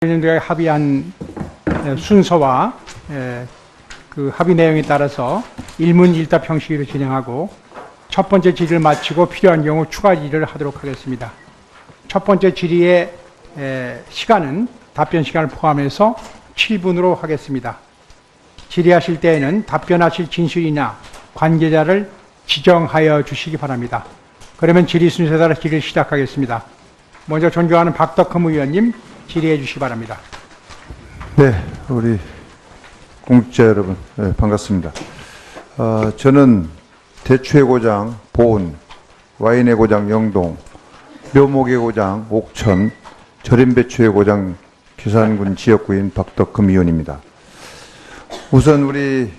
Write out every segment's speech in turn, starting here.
저희가 합의한 순서와 그 합의 내용에 따라서 일문일답 형식으로 진행하고 첫 번째 질의를 마치고 필요한 경우 추가 질의를 하도록 하겠습니다. 첫 번째 질의의 시간은 답변 시간을 포함해서 7분으로 하겠습니다. 질의하실 때에는 답변하실 진술이나 관계자를 지정하여 주시기 바랍니다. 그러면 질의 순서에 따라 질의를 시작하겠습니다. 먼저 존경하는 박덕흠 의원님 질의해 주시기 바랍니다. 네, 우리 공직자 여러분, 네, 반갑습니다. 저는 대추의 고장 보은, 와인의 고장 영동, 묘목의 고장 옥천, 절임배추의 고장 괴산군 지역구인 박덕흠 의원입니다. 우선 우리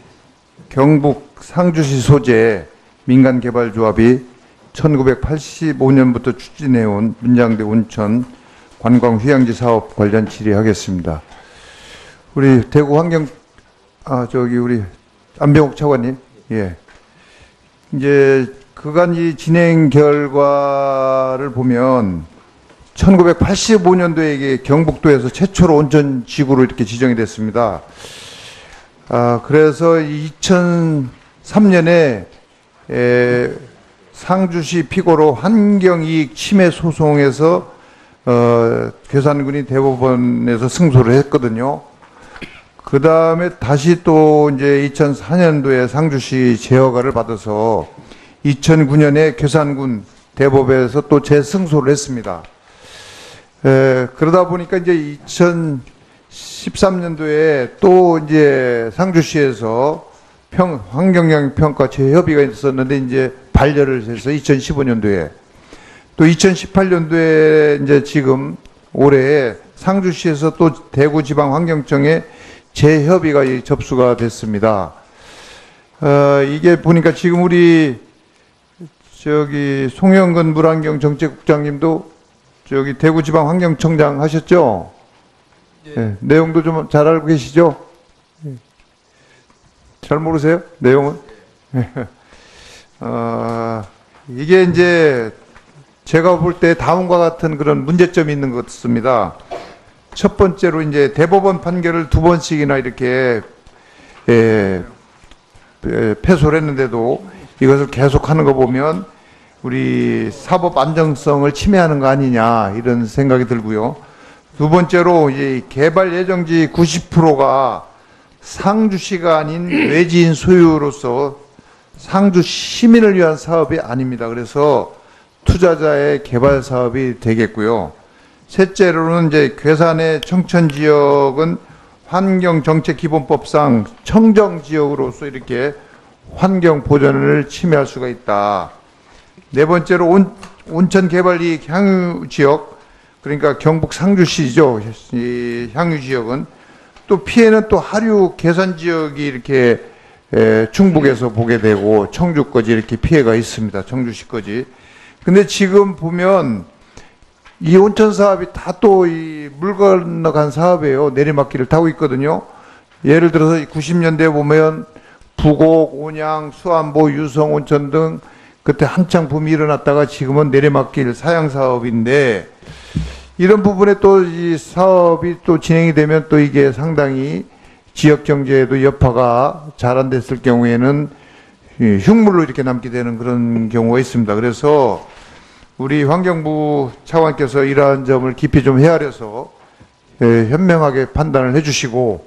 경북 상주시 소재 민간개발조합이 1985년부터 추진해온 문장대 온천 관광휴양지 사업 관련 질의하겠습니다. 우리 대구 환경, 우리 안병옥 차관님, 예. 이제 그간 이 진행 결과를 보면 1985년도에 이게 경북도에서 최초로 온천 지구로 이렇게 지정이 됐습니다. 그래서 2003년에 상주시 피고로 환경이익 침해 소송에서 괴산군이 대법원에서 승소를 했거든요. 그 다음에 다시 또 이제 2004년도에 상주시 재허가를 받아서 2009년에 괴산군 대법에서 또 재승소를 했습니다. 그러다 보니까 이제 2013년도에 또 이제 상주시에서 환경영향평가 재협의가 있었는데 이제 반려를 해서 2015년도에 또 2018년도에 이제 지금 올해 상주시에서 또 대구지방환경청에 재협의가 접수가 됐습니다. 이게 보니까 지금 우리 송영근 물환경정책국장님도 대구지방환경청장 하셨죠? 네, 내용도 좀 잘 알고 계시죠? 잘 모르세요? 내용은? 이게 이제 제가 볼 때 다음과 같은 그런 문제점이 있는 것 같습니다. 첫 번째로 이제 대법원 판결을 두 번씩이나 이렇게 패소를 했는데도 이것을 계속하는 거 보면 우리 사법 안정성을 침해하는 거 아니냐 이런 생각이 들고요. 두 번째로 이제 개발 예정지 90%가 상주시가 아닌 외지인 소유로서 상주 시민을 위한 사업이 아닙니다. 그래서 투자자의 개발 사업이 되겠고요. 셋째로는 이제 괴산의 청천 지역은 환경정책기본법상 청정지역으로서 이렇게 환경 보전을 침해할 수가 있다. 네 번째로 온천 개발이익 향유 지역, 그러니까 경북 상주시죠. 이 향유 지역은 또 피해는 또 하류 개산 지역이 이렇게 충북에서 보게 되고 청주까지 이렇게 피해가 있습니다. 청주시까지. 근데 지금 보면 이 온천 사업이 다 또 이 물 건너간 사업이에요. 내리막길을 타고 있거든요. 예를 들어서 90년대에 보면 부곡, 온양, 수안보, 유성 온천 등 그때 한창 붐이 일어났다가 지금은 내리막길 사양 사업인데 이런 부분에 또 이 사업이 또 진행이 되면 또 이게 상당히 지역 경제에도 여파가 잘 안 됐을 경우에는 흉물로 이렇게 남게 되는 그런 경우가 있습니다. 그래서 우리 환경부 차관께서 이러한 점을 깊이 좀 헤아려서 현명하게 판단을 해주시고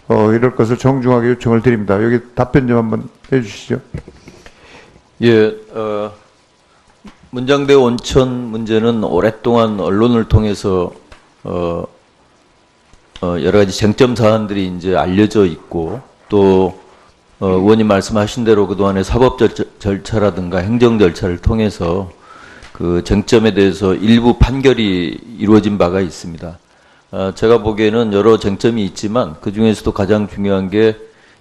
이럴 것을 정중하게 요청을 드립니다. 여기 답변 좀 한번 해주시죠. 예, 문장대 온천 문제는 오랫동안 언론을 통해서 여러 가지 쟁점 사안들이 이제 알려져 있고 또 의원님 말씀하신 대로 그동안의 사법 절차라든가 행정 절차를 통해서 그 쟁점에 대해서 일부 판결이 이루어진 바가 있습니다. 제가 보기에는 여러 쟁점이 있지만 그 중에서도 가장 중요한 게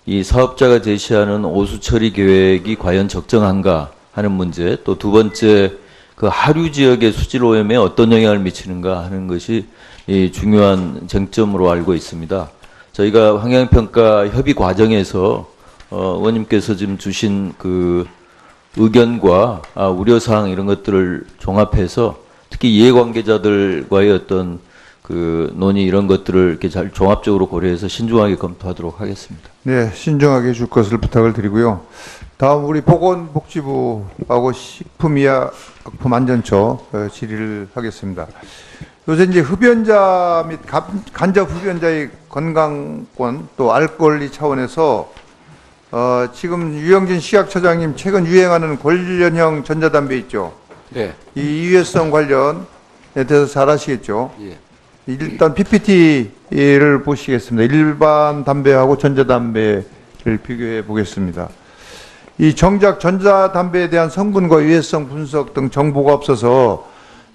이 사업자가 제시하는 오수 처리 계획이 과연 적정한가 하는 문제, 또 두 번째 그 하류 지역의 수질 오염에 어떤 영향을 미치는가 하는 것이 이 중요한 쟁점으로 알고 있습니다. 저희가 환경평가 협의 과정에서 의원님께서 지금 주신 그 의견과 우려사항 이런 것들을 종합해서 특히 이해관계자들과의 어떤 그 논의 이런 것들을 이렇게 잘 종합적으로 고려해서 신중하게 검토하도록 하겠습니다. 네, 신중하게 줄 것을 부탁을 드리고요. 다음 우리 보건복지부하고 식품의약품안전처 질의를 하겠습니다. 요새 이제 흡연자 및 간접 흡연자의 건강권 또 알 권리 차원에서 지금 유영진 식약처장님 최근 유행하는 관련형 전자담배 있죠. 네. 이 유해성 관련에 대해서 잘 아시겠죠. 예. 일단 PPT를 보시겠습니다. 일반 담배하고 전자담배를 비교해 보겠습니다. 이 정작 전자담배에 대한 성분과 유해성 분석 등 정보가 없어서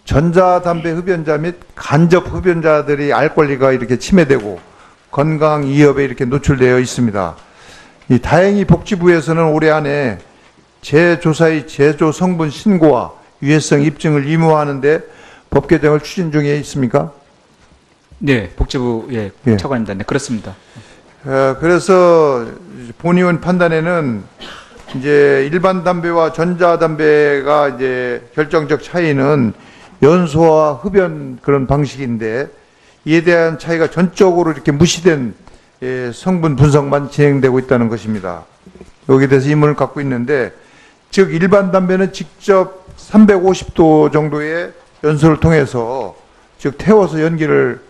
전자담배 흡연자 및 간접 흡연자들이 알 권리가 이렇게 침해되고 건강 위협에 이렇게 노출되어 있습니다. 다행히 복지부에서는 올해 안에 제조사의 제조 성분 신고와 유해성 입증을 의무화하는데 법 개정을 추진 중에 있습니까? 네, 복지부 예, 예. 차관입니다. 네, 그렇습니다. 그래서 본의원 판단에는 이제 일반 담배와 전자담배가 이제 결정적 차이는 연소와 흡연 그런 방식인데 이에 대한 차이가 전적으로 이렇게 무시된 성분 분석만 진행되고 있다는 것입니다. 여기에 대해서 의문을 갖고 있는데 즉 일반 담배는 직접 350도 정도의 연소를 통해서 즉 태워서 연기를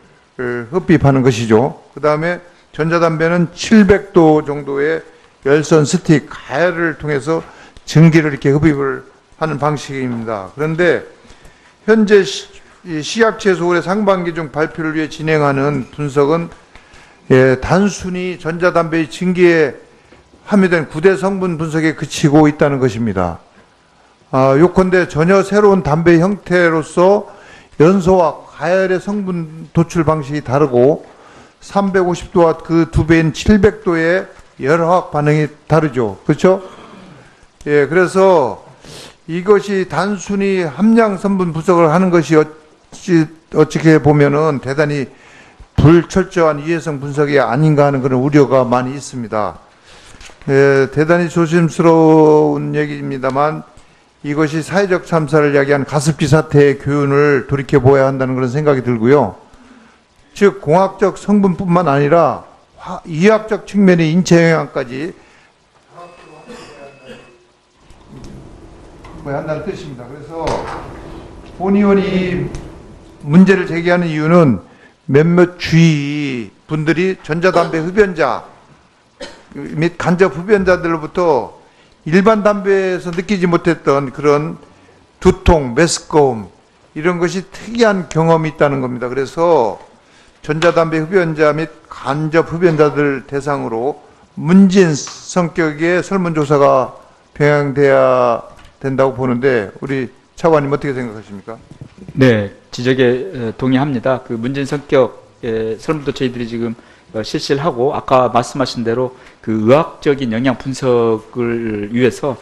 흡입하는 것이죠. 그 다음에 전자담배는 700도 정도의 열선 스틱 가열을 통해서 증기를 이렇게 흡입을 하는 방식입니다. 그런데 현재 식약처에서 올해 상반기 중 발표를 위해 진행하는 분석은 단순히 전자담배의 증기에 함유된 구대 성분 분석에 그치고 있다는 것입니다. 요컨대 전혀 새로운 담배 형태로서 연소와 가열의 성분 도출 방식이 다르고 350도와 그 두 배인 700도의 열화학 반응이 다르죠. 그렇죠? 예, 그래서 이것이 단순히 함량 성분 분석을 하는 것이 어떻게 보면은 대단히 불철저한 유해성 분석이 아닌가 하는 그런 우려가 많이 있습니다. 예, 대단히 조심스러운 얘기입니다만 이것이 사회적 참사를 야기한 가습기 사태의 교훈을 돌이켜보아야 한다는 그런 생각이 들고요. 즉 공학적 성분뿐만 아니라 이학적 측면의 인체 영향까지 한다는 뜻입니다. 그래서 본의원이 문제를 제기하는 이유는 몇몇 주의 분들이 전자담배 흡연자 및 간접 흡연자들로부터 일반 담배에서 느끼지 못했던 그런 두통, 메스꺼움 이런 것이 특이한 경험이 있다는 겁니다. 그래서 전자담배 흡연자 및 간접 흡연자들 대상으로 문진 성격의 설문조사가 병행돼야 된다고 보는데 우리 차관님 어떻게 생각하십니까? 네, 지적에 동의합니다. 그 문제인 성격의 설문도 저희들이 지금 실시를 하고 아까 말씀하신 대로 그 의학적인 영향 분석을 위해서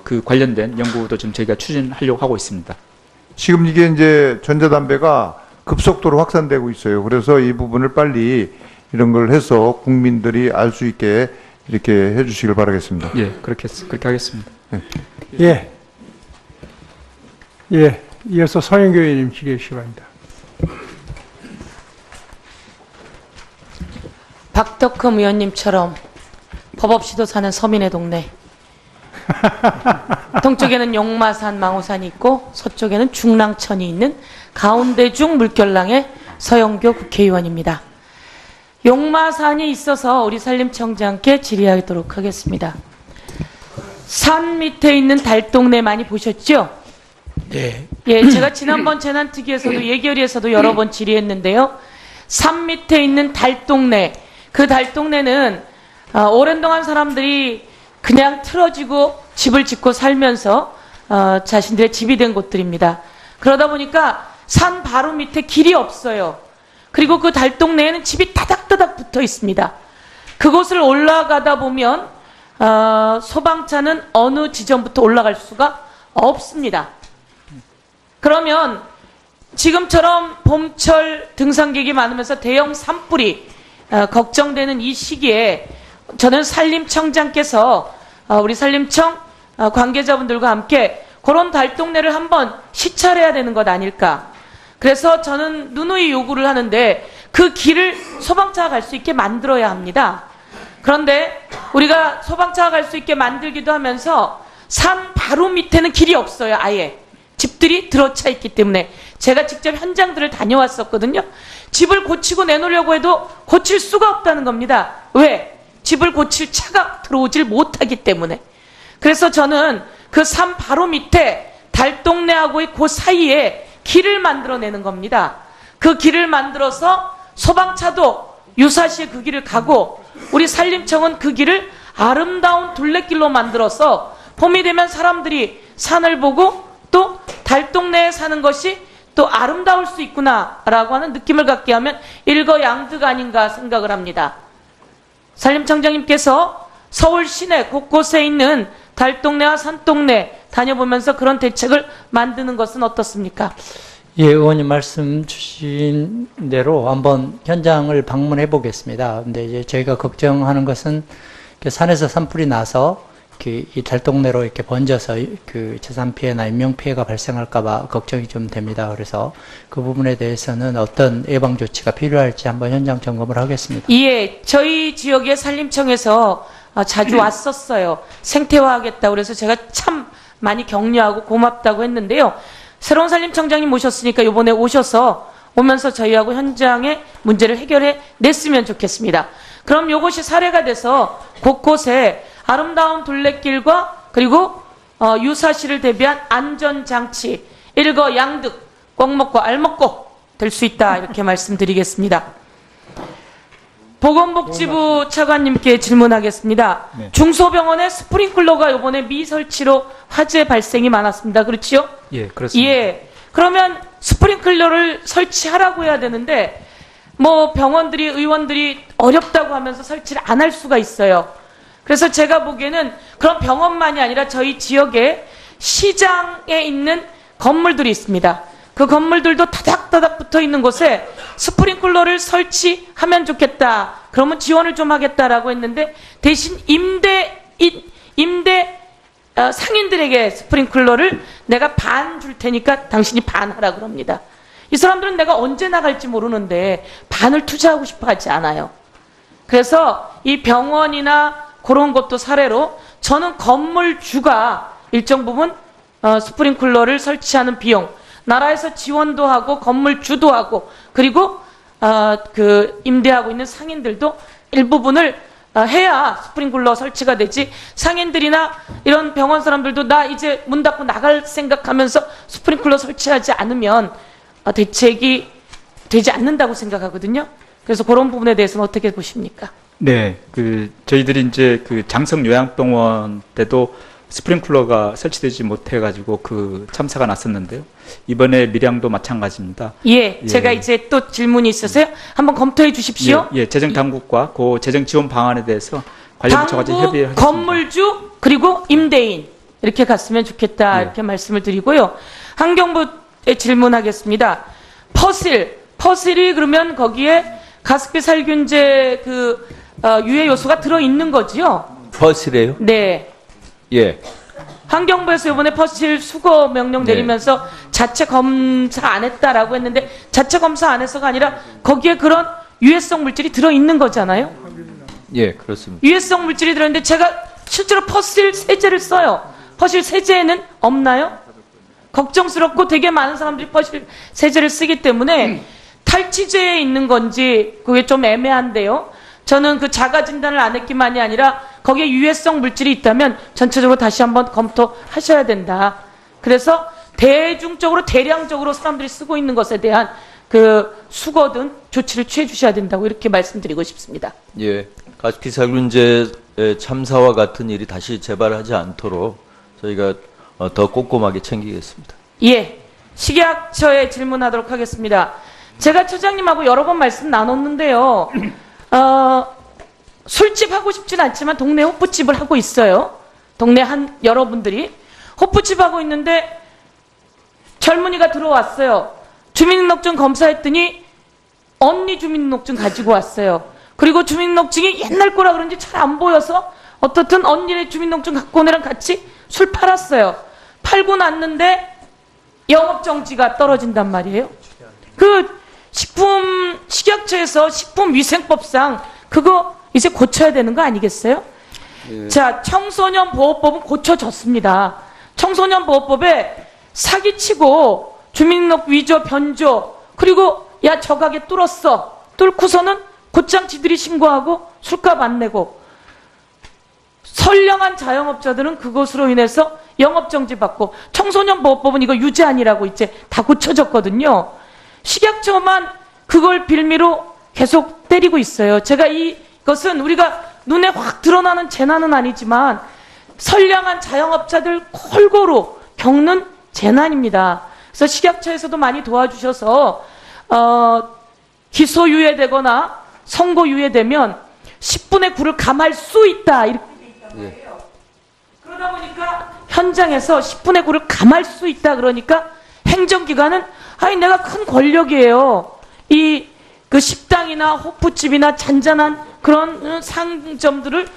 그 관련된 연구도 지금 저희가 추진하려고 하고 있습니다. 지금 이게 이제 전자담배가 급속도로 확산되고 있어요. 그래서 이 부분을 빨리 이런 걸 해서 국민들이 알 수 있게 이렇게 해주시길 바라겠습니다. 예, 그렇게 하겠습니다. 예. 예. 이어서 서영교 의원님 질의 시간입니다. 박덕흠 의원님처럼 법 없이도 사는 서민의 동네. 동쪽에는 용마산, 망우산이 있고 서쪽에는 중랑천이 있는 가운데 중 물결랑의 서영교 국회의원입니다. 용마산이 있어서 우리 산림청장께 질의하도록 하겠습니다. 산 밑에 있는 달동네 많이 보셨죠? 네. 예, 제가 지난번 재난특위에서도 예결위에서도 여러 번 질의했는데요. 산 밑에 있는 달동네, 그 달동네는 오랜 동안 사람들이 그냥 틀어지고 집을 짓고 살면서 자신들의 집이 된 곳들입니다. 그러다 보니까 산 바로 밑에 길이 없어요. 그리고 그 달동네에는 집이 다닥다닥 붙어 있습니다. 그곳을 올라가다 보면 소방차는 어느 지점부터 올라갈 수가 없습니다. 그러면 지금처럼 봄철 등산객이 많으면서 대형 산불이 걱정되는 이 시기에 저는 산림청장께서 우리 산림청 관계자분들과 함께 그런 달동네를 한번 시찰해야 되는 것 아닐까. 그래서 저는 누누이 요구를 하는데 그 길을 소방차가 갈 수 있게 만들어야 합니다. 그런데 우리가 소방차가 갈 수 있게 만들기도 하면서 산 바로 밑에는 길이 없어요. 아예 집들이 들어차 있기 때문에. 제가 직접 현장들을 다녀왔었거든요. 집을 고치고 내놓으려고 해도 고칠 수가 없다는 겁니다. 왜? 집을 고칠 차가 들어오질 못하기 때문에. 그래서 저는 그 산 바로 밑에 달동네하고의 그 사이에 길을 만들어내는 겁니다. 그 길을 만들어서 소방차도 유사시에 그 길을 가고, 우리 산림청은 그 길을 아름다운 둘레길로 만들어서 봄이 되면 사람들이 산을 보고 또 달동네에 사는 것이 또 아름다울 수 있구나라고 하는 느낌을 갖게 하면 일거양득 아닌가 생각을 합니다. 산림청장님께서 서울 시내 곳곳에 있는 달동네와 산동네 다녀보면서 그런 대책을 만드는 것은 어떻습니까? 예, 의원님 말씀 주신 대로 한번 현장을 방문해 보겠습니다. 근데 이제 저희가 걱정하는 것은 산에서 산불이 나서 이 달동네로 이렇게 번져서 그 재산 피해나 인명 피해가 발생할까봐 걱정이 좀 됩니다. 그래서 그 부분에 대해서는 어떤 예방 조치가 필요할지 한번 현장 점검을 하겠습니다. 예, 저희 지역의 산림청에서 자주 왔었어요. 생태화하겠다 그래서 제가 참 많이 격려하고 고맙다고 했는데요. 새로운 산림청장님 모셨으니까 이번에 오면서 저희하고 현장의 문제를 해결해 냈으면 좋겠습니다. 그럼 이것이 사례가 돼서 곳곳에 아름다운 둘레길과 그리고 유사시를 대비한 안전장치, 일거양득, 꼭 먹고 알 먹고 될 수 있다, 이렇게 말씀드리겠습니다. 보건복지부 차관님께 질문하겠습니다. 네. 중소병원의 스프링클러가 이번에 미설치로 화재 발생이 많았습니다. 그렇지요? 예, 그렇습니다. 예. 그러면 스프링클러를 설치하라고 해야 되는데 뭐 병원들이, 의원들이 어렵다고 하면서 설치를 안 할 수가 있어요. 그래서 제가 보기에는 그런 병원만이 아니라 저희 지역에 시장에 있는 건물들이 있습니다. 그 건물들도 다닥다닥 붙어 있는 곳에 스프링클러를 설치하면 좋겠다. 그러면 지원을 좀 하겠다라고 했는데 대신 상인들에게 스프링클러를 내가 반 줄 테니까 당신이 반 하라 그럽니다. 이 사람들은 내가 언제 나갈지 모르는데 반을 투자하고 싶어 하지 않아요. 그래서 이 병원이나 그런 것도 사례로 저는 건물주가 일정 부분 스프링클러를 설치하는 비용, 나라에서 지원도 하고 건물주도 하고 그리고 그 임대하고 있는 상인들도 일부분을 해야 스프링클러 설치가 되지, 상인들이나 이런 병원 사람들도 나 이제 문 닫고 나갈 생각하면서 스프링클러 설치하지 않으면 대책이 되지 않는다고 생각하거든요. 그래서 그런 부분에 대해서는 어떻게 보십니까? 네, 저희들이 이제 장성 요양병원 때도 스프링클러가 설치되지 못해가지고 참사가 났었는데요. 이번에 밀양도 마찬가지입니다. 예, 제가 이제 또 질문이 있어서요. 한번 검토해 주십시오. 예, 재정 당국과 그 재정 지원 방안에 대해서 관련 부처가 당국, 협의하겠습니다. 건물주, 그리고 임대인 이렇게 갔으면 좋겠다, 이렇게 말씀을 드리고요. 환경부에 질문하겠습니다. 퍼실이 그러면 거기에 가습기 살균제 유해 요소가 들어 있는 거지요? 퍼실이에요? 네. 예. 환경부에서 이번에 퍼실 수거 명령 내리면서 자체 검사 안 했다라고 했는데 자체 검사 안 해서가 아니라 거기에 그런 유해성 물질이 들어 있는 거잖아요? 예, 그렇습니다. 유해성 물질이 들어있는데 제가 실제로 퍼실 세제를 써요. 퍼실 세제에는 없나요? 걱정스럽고 되게 많은 사람들이 퍼실 세제를 쓰기 때문에 탈취제에 있는 건지 그게 좀 애매한데요. 저는 그 자가 진단을 안 했기만이 아니라 거기에 유해성 물질이 있다면 전체적으로 다시 한번 검토하셔야 된다. 그래서 대중적으로 대량적으로 사람들이 쓰고 있는 것에 대한 수거든 조치를 취해 주셔야 된다고 이렇게 말씀드리고 싶습니다. 예. 가습기 살균제 참사와 같은 일이 다시 재발하지 않도록 저희가 더 꼼꼼하게 챙기겠습니다. 예. 식약처에 질문하도록 하겠습니다. 제가 처장님하고 여러 번 말씀 나눴는데요. 술집 하고 싶진 않지만 동네 호프집을 하고 있어요. 동네 여러분들이 호프집 하고 있는데 젊은이가 들어왔어요. 주민등록증 검사했더니 언니 주민등록증 가지고 왔어요. 그리고 주민등록증이 옛날 거라 그런지 잘 안 보여서 어떻든 언니네 주민등록증 갖고 오느랑 같이 술 팔았어요. 팔고 났는데 영업정지가 떨어진단 말이에요. 식약처에서 식품위생법상 그거 이제 고쳐야 되는 거 아니겠어요? 자, 청소년 보호법은 고쳐졌습니다. 청소년 보호법에 사기치고 주민등록 위조, 변조, 그리고 야, 저 가게 뚫었어. 뚫고서는 곧장 지들이 신고하고 술값 안 내고, 선량한 자영업자들은 그것으로 인해서 영업정지 받고, 청소년 보호법은 이거 유죄아니라고 이제 다 고쳐졌거든요. 식약처만 그걸 빌미로 계속 때리고 있어요. 제가 이것은 우리가 눈에 확 드러나는 재난은 아니지만 선량한 자영업자들 골고루 겪는 재난입니다. 그래서 식약처에서도 많이 도와주셔서 기소유예되거나 선고유예되면 10분의 9를 감할 수 있다, 이렇게 돼 있단 말이에요. 그러다 보니까 현장에서 10분의 9를 감할 수 있다 그러니까 행정기관은 아니 내가 큰 권력이에요. 그 식당이나 호프집이나 잔잔한 그런 상점들을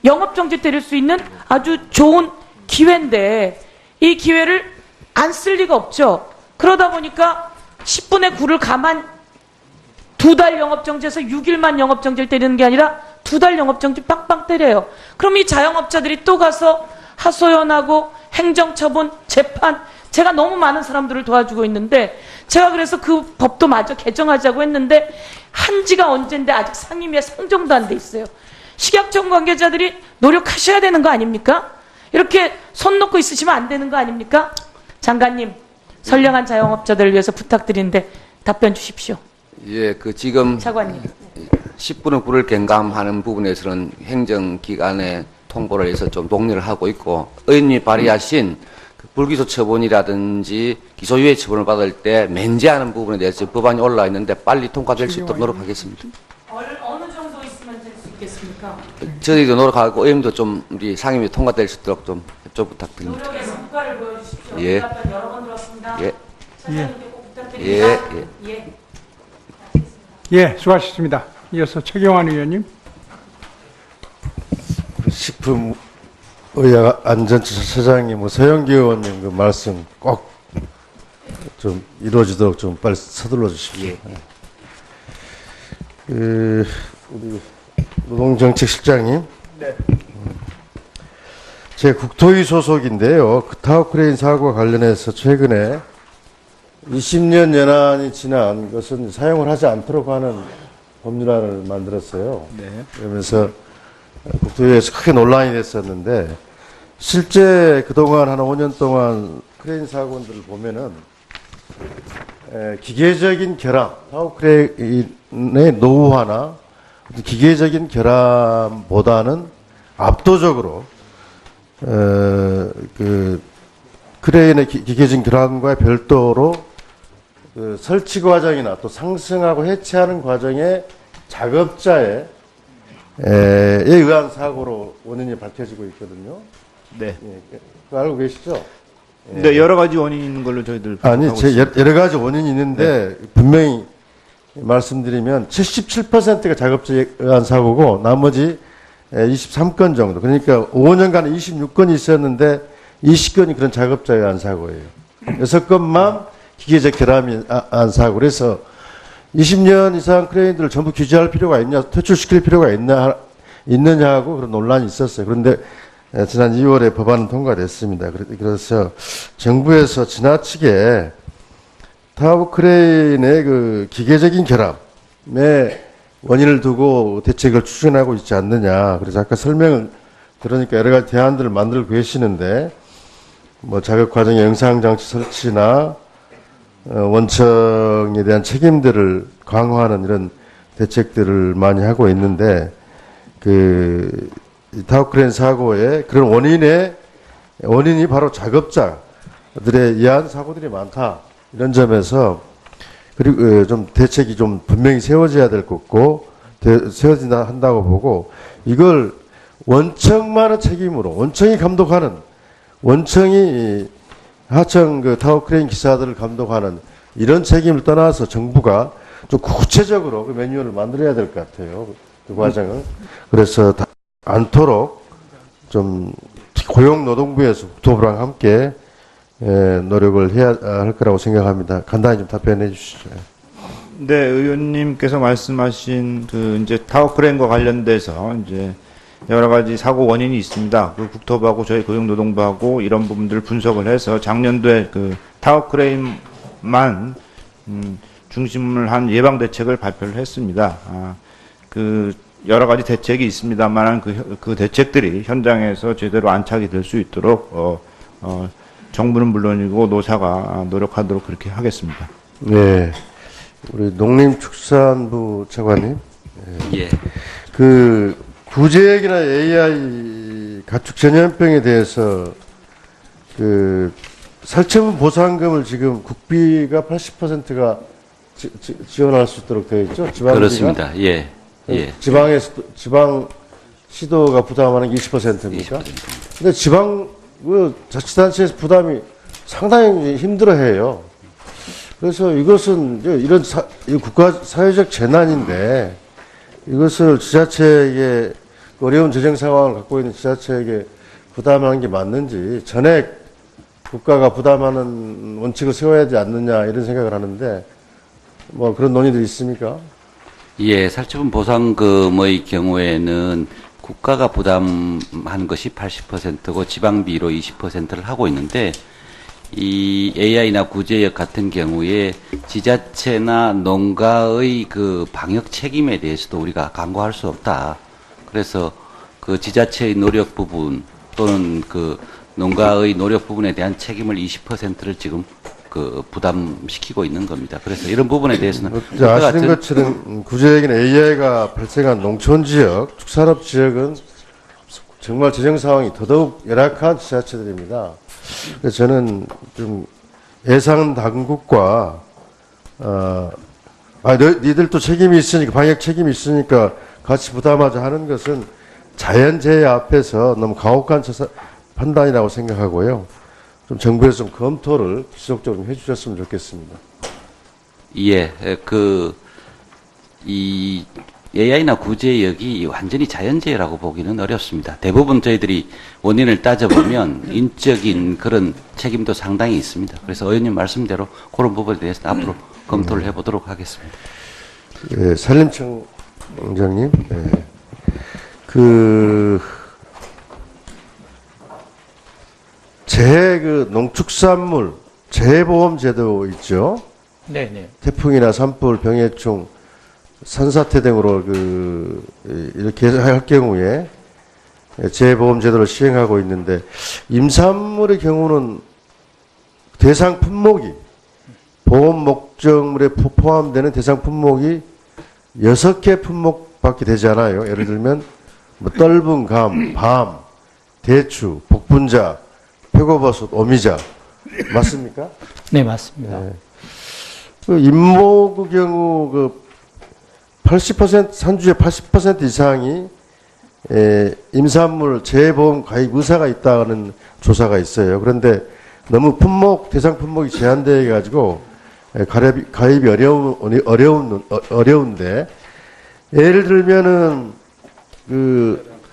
영업정지 때릴 수 있는 아주 좋은 기회인데 이 기회를 안 쓸 리가 없죠. 그러다 보니까 10분의 9를 감한 2달 영업정지에서 6일만 영업정지를 때리는 게 아니라 2달 영업정지 빵빵 때려요. 그럼 이 자영업자들이 또 가서 하소연하고 행정처분, 재판, 제가 너무 많은 사람들을 도와주고 있는데 제가 그래서 그 법도 마저 개정하자고 했는데 한지가 언젠데 아직 상임위에 상정도 안 돼 있어요. 식약청 관계자들이 노력하셔야 되는 거 아닙니까? 이렇게 손 놓고 있으시면 안 되는 거 아닙니까? 장관님, 선량한 자영업자들을 위해서 부탁드리는데 답변 주십시오. 예, 지금 차관님. 10분의 9를 경감하는 부분에서는 행정기관에 통보를 해서 좀 독려를 하고 있고, 의원님이 발의하신 불기소 처분이라든지 기소유예 처분을 받을 때 면제하는 부분에 대해서 법안이 올라와 있는데 빨리 통과될 수 있도록 노력하겠습니다. 어느 정도 있으면 될 수 있겠습니까? 저희도 노력하고 의원님도 좀 우리 상임위 통과될 수 있도록 좀 협조 부탁드립니다. 노력의 성과를 보여주십시오. 예. 답변 여러 번 들었습니다. 예. 차장님께 꼭 부탁드립니다. 예. 예, 수고하셨습니다. 이어서 최경환 의원님. 식품의약안전처차장님, 서영기 의원님 그 말씀 꼭 좀 이루어지도록 좀 빨리 서둘러 주십시오. 우리 노동정책실장님. 네. 제 국토위 소속인데요. 타워크레인 사고와 관련해서 최근에 20년 연한이 지난 것은 사용을 하지 않도록 하는 법률안을 만들었어요. 네. 그러면서 국토위에서 크게 논란이 됐었는데 실제 그동안 한 5년 동안 크레인 사고들을 보면은 기계적인 결함, 타워크레인의 노후화나 기계적인 결함보다는 압도적으로 그 크레인의 기계적인 결함과 별도로 그 설치 과정이나 또 상승하고 해체하는 과정의 작업자에 의한 사고로 원인이 밝혀지고 있거든요. 네. 예, 그거 알고 계시죠? 예. 네, 여러 가지 원인이 있는 걸로 저희들 아니, 파악하고 있습니다. 여러 가지 원인이 있는데 분명히 말씀드리면 77%가 작업자에 의한 사고고 나머지 23건 정도. 그러니까 5년간 26건이 있었는데 20건이 그런 작업자에 의한 사고예요. 6건만 기계적 결함이 안 사고. 그래서 20년 이상 크레인들을 전부 규제할 필요가 있냐, 퇴출시킬 필요가 있느냐고 그런 논란이 있었어요. 그런데 지난 2월에 법안은 통과됐습니다. 그래서 정부에서 지나치게 타워크레인의 그 기계적인 결함의 원인을 두고 대책을 추진하고 있지 않느냐. 그래서 아까 설명을 들으니까 여러 가지 대안들을 만들고 계시는데 뭐 작업 과정의 영상장치 설치나 원청에 대한 책임들을 강화하는 이런 대책들을 많이 하고 있는데 이 타워크레인 사고의 그런 원인이 바로 작업자들에 의한 사고들이 많다. 이런 점에서 그리고 좀 대책이 좀 분명히 세워져야 될 것 같고 세워진다 한다고 보고 이걸 원청만의 책임으로 원청이 감독하는 원청이 하청 그 타워크레인 기사들을 감독하는 이런 책임을 떠나서 정부가 좀 구체적으로 그 매뉴얼을 만들어야 될 것 같아요. 그 과정을. 그래서 않도록 좀 고용노동부에서 국토부랑 함께 노력을 해야 할 거라고 생각합니다. 간단히 좀 답변해 주시죠. 네, 의원님께서 말씀하신 그 이제 타워크레인과 관련돼서 이제 여러 가지 사고 원인이 있습니다. 그 국토부하고 저희 고용노동부하고 이런 부분들을 분석을 해서 작년도에 그 타워크레인만 중심을 한 예방 대책을 발표를 했습니다. 그 여러 가지 대책이 있습니다만 그 대책들이 현장에서 제대로 안착이 될 수 있도록 정부는 물론이고 노사가 노력하도록 그렇게 하겠습니다. 네. 우리 농림축산부 차관님. 예. 그 구제액이나 AI 가축 전염병에 대해서 그 살처분 보상금을 지금 국비가 80%가 지원할 수 있도록 되어 있죠. 지방비가? 그렇습니다. 예. 예. 지방 시도가 부담하는 게 20%입니까? 20%. 근데 지방 자치단체에서 부담이 상당히 힘들어해요. 그래서 이것은 이런 이 국가 사회적 재난인데 이것을 지자체에게 어려운 재정 상황을 갖고 있는 지자체에게 부담하는 게 맞는지 전액 국가가 부담하는 원칙을 세워야 하지 않느냐 이런 생각을 하는데 뭐 그런 논의들이 있습니까? 예, 살처분 보상금의 경우에는 국가가 부담하는 것이 80%고 지방비로 20%를 하고 있는데 이 AI나 구제역 같은 경우에 지자체나 농가의 그 방역 책임에 대해서도 우리가 강구할 수 없다. 그래서 그 지자체의 노력 부분 또는 그 농가의 노력 부분에 대한 책임을 20%를 지금 그 부담시키고 있는 겁니다. 그래서 이런 부분에 대해서는 아시는 것처럼 구제역이나 AI가 발생한 농촌 지역, 축산업 지역은 정말 재정 상황이 더더욱 열악한 지자체들입니다. 그래서 저는 좀 예산 당국과 니들도 책임이 있으니까 방역 책임이 있으니까 같이 부담하자 하는 것은 자연재해 앞에서 너무 가혹한 판단이라고 생각하고요. 좀 정부에서 좀 검토를 지속적으로 해주셨으면 좋겠습니다. 예, 이 AI나 구제역이 완전히 자연재해라고 보기는 어렵습니다. 대부분 저희들이 원인을 따져보면 인적인 그런 책임도 상당히 있습니다. 그래서 의원님 말씀대로 그런 부분에 대해서는 앞으로 검토를 해보도록 하겠습니다. 예, 산림청장님, 예. 농축산물 재해보험 제도 있죠? 네네. 태풍이나 산불, 병해충, 산사태 등으로 이렇게 할 경우에 재해보험 제도를 시행하고 있는데 임산물의 경우는 대상 품목이 보험 목적물에 포함되는 대상 품목이 6개 품목밖에 되지 않아요. 예를 들면 뭐 떫은 감, 밤, 대추, 복분자, 표고버섯, 오미자 맞습니까? 네, 맞습니다. 네. 그 임목의 경우 80% 산주의 80% 이상이 임산물 재해보험 가입 의사가 있다는 조사가 있어요. 그런데 너무 대상 품목이 제한되어 가지고 가입이 어려운데 예를 들면은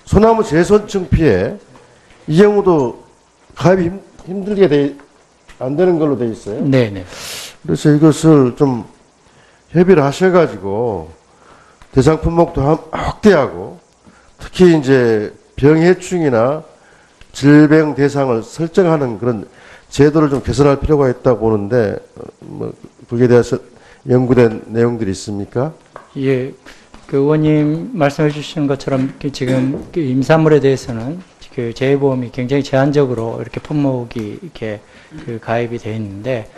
소나무 재손충 피해 이 경우도 가입이 힘들게 안 되는 걸로 돼 있어요. 네네. 그래서 이것을 좀 협의를 하셔가지고 대상 품목도 확대하고 특히 이제 병해충이나 질병 대상을 설정하는 그런 제도를 좀 개선할 필요가 있다고 보는데 뭐 거기에 대해서 연구된 내용들이 있습니까? 예, 그 의원님 말씀해 주시는 것처럼 지금 임산물에 대해서는 그 재해보험이 굉장히 제한적으로 이렇게 품목이 이렇게 가입이 되어 있는데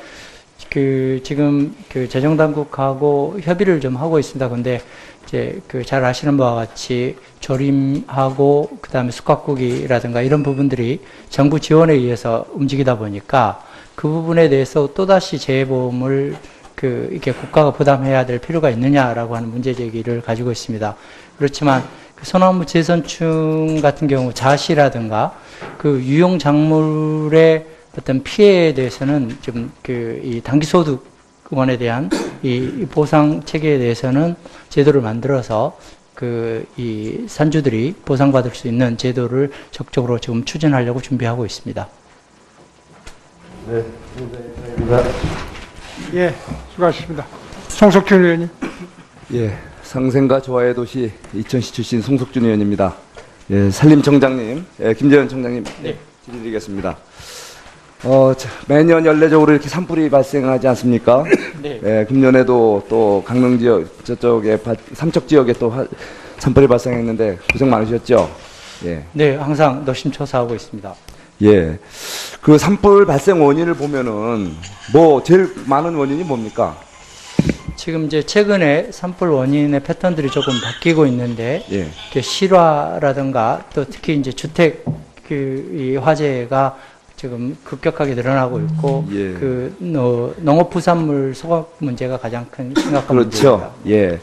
지금 재정당국하고 협의를 좀 하고 있습니다. 근데 이제 잘 아시는 바와 같이 조림하고 그다음에 숙각고기라든가 이런 부분들이 정부 지원에 의해서 움직이다 보니까 그 부분에 대해서 또다시 재해보험을 이렇게 국가가 부담해야 될 필요가 있느냐라고 하는 문제 제기를 가지고 있습니다. 그렇지만 소나무 재선충 같은 경우 자시라든가 유용 작물의 어떤 피해에 대해서는 좀 이 단기소득원에 대한 이 보상 체계에 대해서는 제도를 만들어서 이 산주들이 보상받을 수 있는 제도를 적극적으로 지금 추진하려고 준비하고 있습니다. 네, 예, 수고하셨습니다. 송석준 의원님. 예, 상생과 조화의 도시 이천시 출신 송석준 의원입니다. 예, 산림청장님, 예, 김재현 청장님, 네, 질의드리겠습니다. 매년 연례적으로 이렇게 산불이 발생하지 않습니까? 네. 예, 금년에도 또 강릉 지역 저쪽에 삼척 지역에 또 산불이 발생했는데 고생 많으셨죠? 예. 네, 항상 노심초사하고 있습니다. 예. 그 산불 발생 원인을 보면은 뭐 제일 많은 원인이 뭡니까? 지금 이제 최근에 산불 원인의 패턴들이 조금 바뀌고 있는데, 예. 실화라든가 또 특히 이제 주택 이 화재가 지금 급격하게 늘어나고 있고, 예. 농업부산물 소각 문제가 가장 큰 심각한 문제입니다. 그렇죠. 예.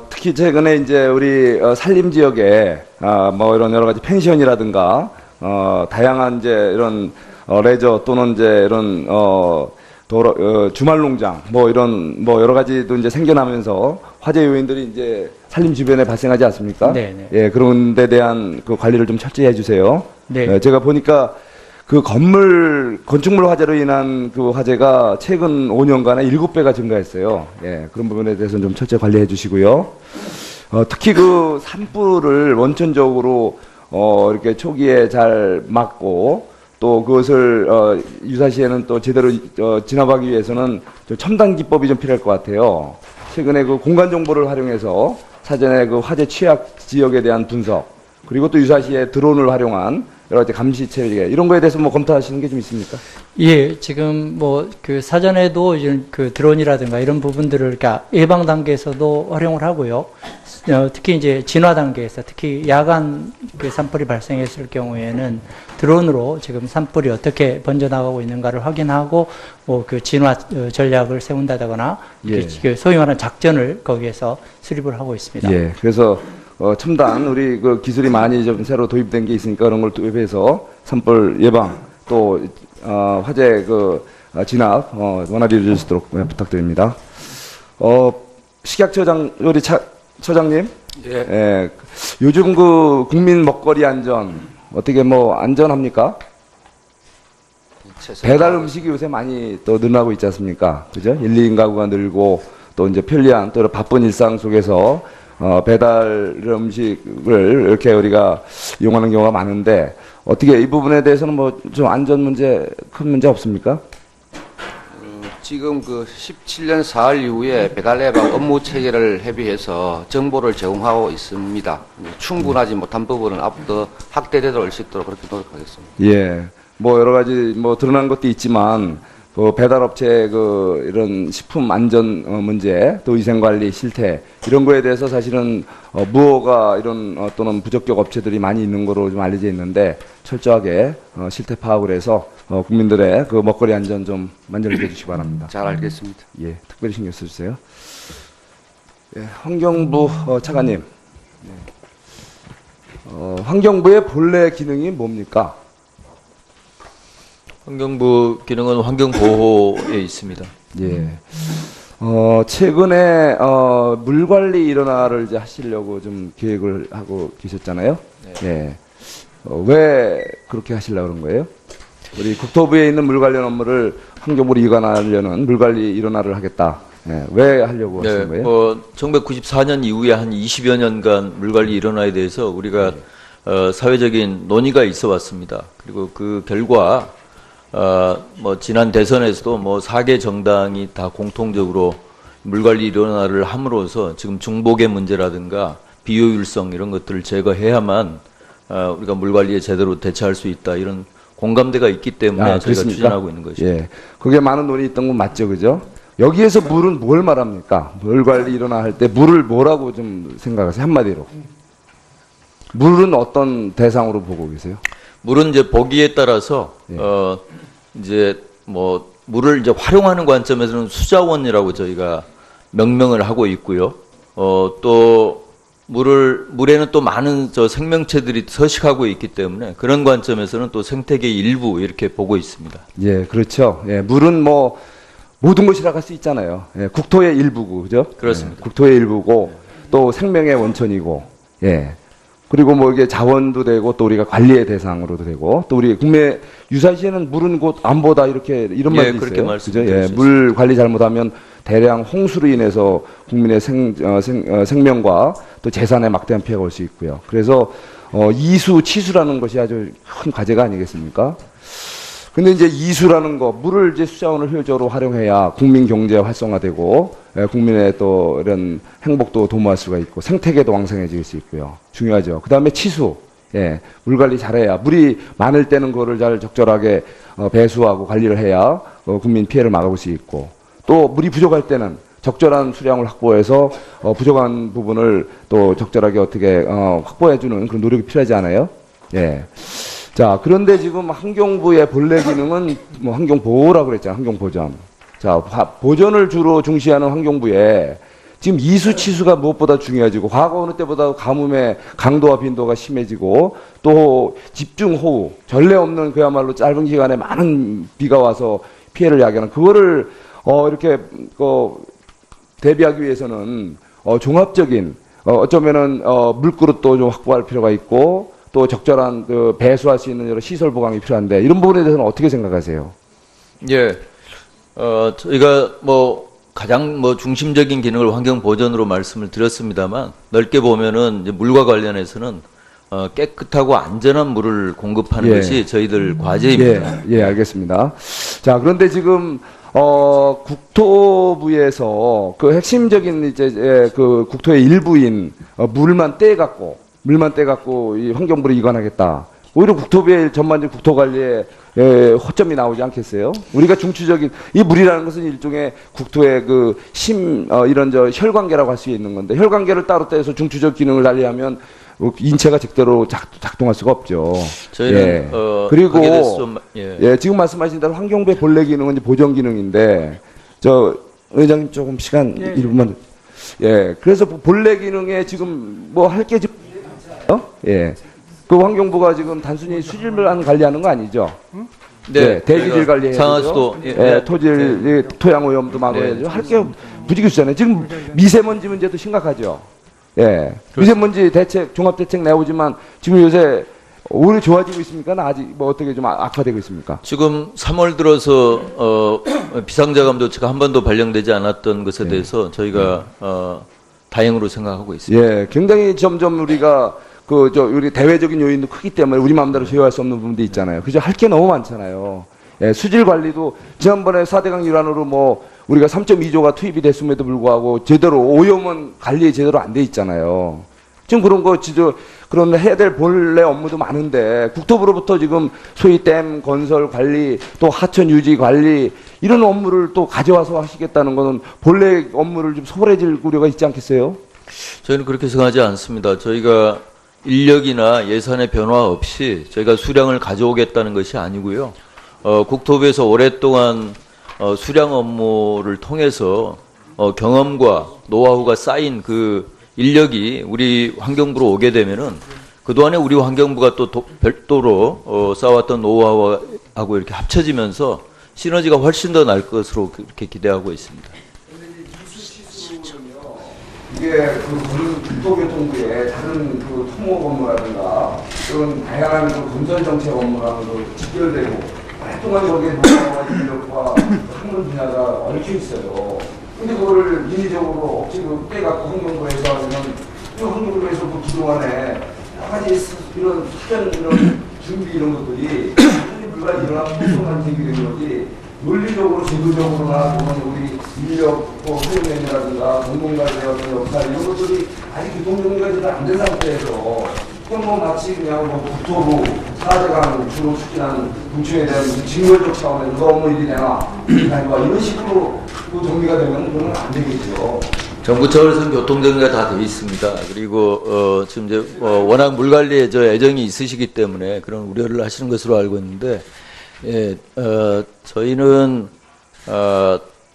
특히 최근에 이제 우리 산림 지역에 뭐 이런 여러 가지 펜션이라든가 다양한 이제 이런 레저 또는 이제 이런 주말 농장 뭐 이런 뭐 여러 가지도 이제 생겨나면서 화재 요인들이 이제 산림 주변에 발생하지 않습니까? 네, 네. 예, 그런 데 대한 그 관리를 좀 철저히 해주세요. 네. 제가 보니까 그 건축물 화재로 인한 그 화재가 최근 5년간에 7배가 증가했어요. 예, 그런 부분에 대해서는 좀 철저히 관리해 주시고요. 특히 그 산불을 원천적으로 이렇게 초기에 잘 막고 또 그것을 유사시에는 또 제대로 진압하기 위해서는 첨단 기법이 좀 필요할 것 같아요. 최근에 그 공간 정보를 활용해서 사전에 그 화재 취약 지역에 대한 분석, 그리고 또 유사시에 드론을 활용한 여러 가지 감시 체계 이런 거에 대해서 뭐 검토하시는 게 좀 있습니까? 예, 지금 뭐 그 사전에도 이제 그 드론이라든가 이런 부분들을 그러니까 예방 단계에서도 활용을 하고요. 특히 이제 진화 단계에서 특히 야간 그 산불이 발생했을 경우에는 드론으로 지금 산불이 어떻게 번져나가고 있는가를 확인하고 뭐 그 진화 전략을 세운다거나 예. 그 소위 말하는 작전을 거기에서 수립을 하고 있습니다. 예, 그래서 첨단 우리 그 기술이 많이 좀 새로 도입된 게 있으니까 그런 걸 도입해서 산불 예방 또 화재 그 진압 원활히 이루어질 수 있도록 부탁드립니다. 식약처장 우리 처장님, 예, 요즘 그 국민 먹거리 안전 어떻게 뭐 안전합니까? 배달 음식이 요새 많이 또 늘어나고 있지 않습니까? 그죠? 1, 2인 가구가 늘고 또 이제 편리한 또 바쁜 일상 속에서 배달 음식을 이렇게 우리가 이용하는 경우가 많은데 어떻게 이 부분에 대해서는 뭐 좀 안전 문제 큰 문제 없습니까? 지금 그 17년 4월 이후에 배달 예방 업무 체계를 협의해서 정보를 제공하고 있습니다. 충분하지 못한 부분은 앞으로 확대되도록 할 수 있도록 그렇게 노력하겠습니다. 예. 뭐 여러 가지 뭐 드러난 것도 있지만 그 배달업체 그 이런 식품 안전 문제 또 위생관리 실태 이런 거에 대해서 사실은 무허가 이런 또는 부적격 업체들이 많이 있는 거로 좀 알려져 있는데 철저하게 실태 파악을 해서 국민들의 그 먹거리 안전 좀 만들어 주시기 바랍니다. 잘 알겠습니다. 예, 특별히 신경 써주세요. 예, 환경부 차관님, 환경부의 본래 기능이 뭡니까? 환경부 기능은 환경보호에 있습니다. 예. 최근에 물관리 일원화를 이제 하시려고 좀 계획을 하고 계셨잖아요. 네. 예. 왜 그렇게 하시려고 그런 거예요? 우리 국토부에 있는 물 관련 업무를 환경부로 이관하려는 물관리 일원화를 하겠다. 예. 왜 하려고 하신 거예요? 1994년 이후에 한 20여 년간 물관리 일원화에 대해서 우리가 사회적인 논의가 있어 왔습니다. 그리고 그 결과 뭐 지난 대선에서도 뭐 4개 정당이 다 공통적으로 물관리 일원화를 함으로써 지금 중복의 문제라든가 비효율성 이런 것들을 제거해야만 우리가 물관리에 제대로 대처할 수 있다 이런 공감대가 있기 때문에 저희가 그렇습니까? 추진하고 있는 것이죠. 예. 그게 많은 논의 있던 건 맞죠, 그죠? 여기에서 물은 뭘 말합니까? 물관리 일원화 할 때 물을 뭐라고 좀 생각하세요? 한마디로. 물은 어떤 대상으로 보고 계세요? 물은 이제 보기에 따라서 이제 뭐 물을 이제 활용하는 관점에서는 수자원이라고 저희가 명명을 하고 있고요. 또 물에는 또 많은 생명체들이 서식하고 있기 때문에 그런 관점에서는 또 생태계 일부 이렇게 보고 있습니다. 예, 그렇죠. 예, 물은 뭐 모든 것이라고 할 수 있잖아요. 예, 국토의 일부고, 그죠? 그렇습니다. 예, 국토의 일부고 또 생명의 원천이고, 예. 그리고 뭐 이게 자원도 되고 또 우리가 관리의 대상으로도 되고 또 우리 국내 유사시에는 물은 곧 안보다 이렇게 이런 말도 있어요. 그렇게 말씀드릴 수 물 관리 잘못하면 대량 홍수로 인해서 국민의 생명과 또 재산에 막대한 피해가 올 수 있고요. 그래서 이수 치수라는 것이 아주 큰 과제가 아니겠습니까? 근데 이제 이수라는 거, 물을 이제 수자원을 효율적으로 활용해야 국민 경제가 활성화되고, 국민의 또 이런 행복도 도모할 수가 있고, 생태계도 왕성해질 수 있고요. 중요하죠. 그 다음에 치수. 예, 물 관리 잘해야, 물이 많을 때는 그거를 잘 적절하게 배수하고 관리를 해야 국민 피해를 막아볼 수 있고, 또 물이 부족할 때는 적절한 수량을 확보해서 부족한 부분을 또 적절하게 어떻게 확보해주는 그런 노력이 필요하지 않아요? 예. 자, 그런데 지금 환경부의 본래 기능은 뭐 환경보호라고 그랬잖아요. 환경보전. 자, 보전을 주로 중시하는 환경부에 지금 이수치수가 무엇보다 중요해지고 과거 어느 때보다 가뭄의 강도와 빈도가 심해지고 또 집중호우, 전례 없는 그야말로 짧은 기간에 많은 비가 와서 피해를 야기하는 그거를 이렇게 대비하기 위해서는 종합적인 어쩌면은 물그릇도 좀 확보할 필요가 있고 또 적절한 그 배수할 수 있는 여러 시설 보강이 필요한데 이런 부분에 대해서는 어떻게 생각하세요? 예, 저희가 뭐 가장 뭐 중심적인 기능을 환경 보전으로 말씀을 드렸습니다만 넓게 보면은 이제 물과 관련해서는 깨끗하고 안전한 물을 공급하는 예. 것이 저희들 과제입니다. 예, 알겠습니다. 자, 그런데 지금 국토부에서 그 핵심적인 이제 그 국토의 일부인 물만 떼갖고 이 환경부로 이관하겠다. 오히려 국토부의 전반적 국토관리에 허점이 나오지 않겠어요? 우리가 중추적인 이 물이라는 것은 일종의 국토의 그 이런 혈관계라고 할 수 있는 건데 혈관계를 따로 떼서 중추적 기능을 달리하면 인체가 제대로 작동할 수가 없죠. 저희는 그리고 거기에 대해서 좀, 지금 말씀하신 대로 환경부의 본래 기능은 이제 보전 기능인데 의장님 조금 시간 1분만 그래서 본래 기능에 지금 뭐 할 게 지금 그 환경부가 지금 단순히 수질만 관리하는 거 아니죠? 네, 대기질 관리해야 상하수도, 되죠. 토질, 토양 오염도 막아야죠. 할 게 부지기수잖아요. 지금 미세먼지 문제도 심각하죠. 미세먼지 대책, 종합대책 내오지만 지금 요새 오히려 좋아지고 있습니까? 아직 뭐 어떻게 좀 악화되고 있습니까? 지금 3월 들어서 비상자감조치가 한 번도 발령되지 않았던 것에 대해서 저희가 다행으로 생각하고 있습니다. 굉장히 점점 우리가 우리 대외적인 요인도 크기 때문에 우리 마음대로 제어할 수 없는 부분도 있잖아요. 그죠? 할 게 너무 많잖아요. 수질 관리도 지난번에 4대강 일환으로 뭐 우리가 3.2조가 투입이 됐음에도 불구하고 제대로 오염은 관리 제대로 안 돼 있잖아요. 지금 그런 거 그런 해야 될 본래 업무도 많은데 국토부로부터 지금 소위 댐 건설 관리 또 하천 유지 관리 이런 업무를 또 가져와서 하시겠다는 거는 본래 업무를 좀 소홀해질 우려가 있지 않겠어요? 저희는 그렇게 생각하지 않습니다. 저희가 인력이나 예산의 변화 없이 저희가 수량을 가져오겠다는 것이 아니고요. 국토부에서 오랫동안 수량 업무를 통해서 경험과 노하우가 쌓인 그 인력이 우리 환경부로 오게 되면은 그동안에 우리 환경부가 또 별도로 쌓아왔던 노하우하고 이렇게 합쳐지면서 시너지가 훨씬 더 날 것으로 그렇게 기대하고 있습니다. 이게 국토교통부의 다른 토목 업무라든가 그런 다양한 건설 정책 업무랑도 직결되고 오랫동안 거기에 노하우와 인력과 학문 분야가 얽혀 있어요. 근데 그거를 인위적으로 억지로 떼갖고 환경부에서 하면 이 환경부에서 그동안에 여러 가지 이런 사전 이런 준비 이런 것들이 물가 일어나면 풍성한 제기되는 거지 논리적으로 제도적으로나 우리 인력 활용량이라든가 공공가제라든가 역할 이런 것들이 아직 교통정리가 제대로 안 된 상태에서 그냥 뭐 마치 그냥 국토부 4대강 주로 추진하는 공청에 대한 징벌적 차원에서 너무 일이 되나 이런 식으로 정리가 되면 그건 안 되겠죠. 정부 차원에서는 교통정리가 다 되어 있습니다. 그리고 지금 이제 워낙 물 관리에 애정이 있으시기 때문에 그런 우려를 하시는 것으로 알고 있는데, 저희는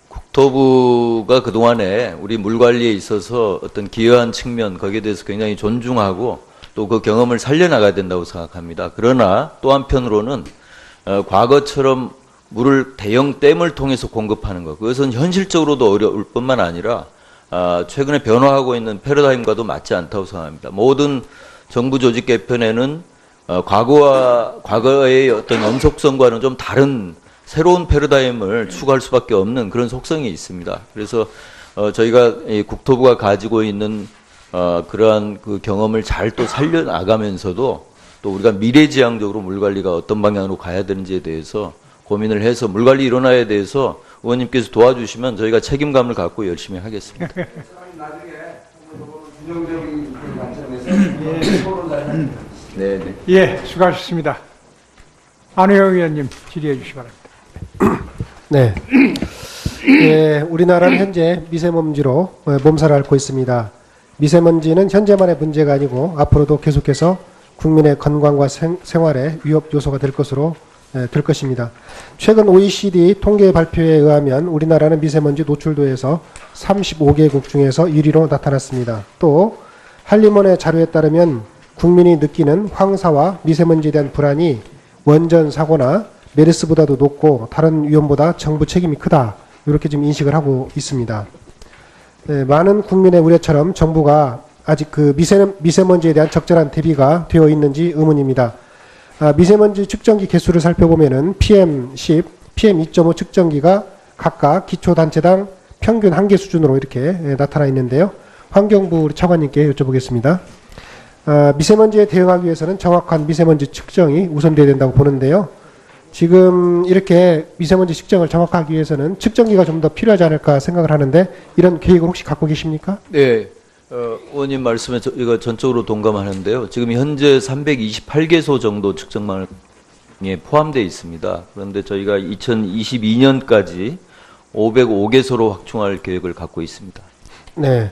국토부가 그 동안에 우리 물 관리에 있어서 어떤 기여한 측면 거기에 대해서 굉장히 존중하고 또 그 경험을 살려나가야 된다고 생각합니다. 그러나 또 한편으로는 과거처럼 물을 대형 댐을 통해서 공급하는 것, 그것은 현실적으로도 어려울 뿐만 아니라 최근에 변화하고 있는 패러다임과도 맞지 않다고 생각합니다. 모든 정부 조직 개편에는 과거의 어떤 연속성과는 좀 다른 새로운 패러다임을 추구할 수밖에 없는 그런 속성이 있습니다. 그래서 저희가 이 국토부가 가지고 있는 그러한 그 경험을 잘 또 살려나가면서도 또 우리가 미래지향적으로 물관리가 어떤 방향으로 가야 되는지에 대해서 고민을 해서 물관리 일원화에 대해서 의원님께서 도와주시면 저희가 책임감을 갖고 열심히 하겠습니다. 네. 예, 수고하셨습니다. 안호영 의원님 질의해 주시기 바랍니다. 네. 예, 우리나라는 현재 미세먼지로 몸살을 앓고 있습니다. 미세먼지는 현재만의 문제가 아니고 앞으로도 계속해서 국민의 건강과 생활에 위협 요소가 될 것입니다. 최근 OECD 통계 발표에 의하면 우리나라는 미세먼지 노출도에서 35개국 중에서 1위로 나타났습니다. 또 한림원의 자료에 따르면 국민이 느끼는 황사와 미세먼지에 대한 불안이 원전 사고나 메르스보다도 높고 다른 위험보다 정부 책임이 크다. 이렇게 지금 인식을 하고 있습니다. 네, 많은 국민의 우려처럼 정부가 아직 그 미세먼지에 대한 적절한 대비가 되어 있는지 의문입니다. 미세먼지 측정기 개수를 살펴보면은 PM10, PM2.5 측정기가 각각 기초단체당 평균 1개 수준으로 이렇게 나타나 있는데요. 환경부 우리 차관님께 여쭤보겠습니다. 미세먼지에 대응하기 위해서는 정확한 미세먼지 측정이 우선돼야 된다고 보는데요. 지금 이렇게 미세먼지 측정을 정확하게 하기 위해서는 측정기가 좀 더 필요하지 않을까 생각을 하는데 이런 계획을 혹시 갖고 계십니까? 네. 의원님 말씀에 이거 전적으로 동감하는데요. 지금 현재 328개소 정도 측정망에 포함되어 있습니다. 그런데 저희가 2022년까지 505개소로 확충할 계획을 갖고 있습니다. 네.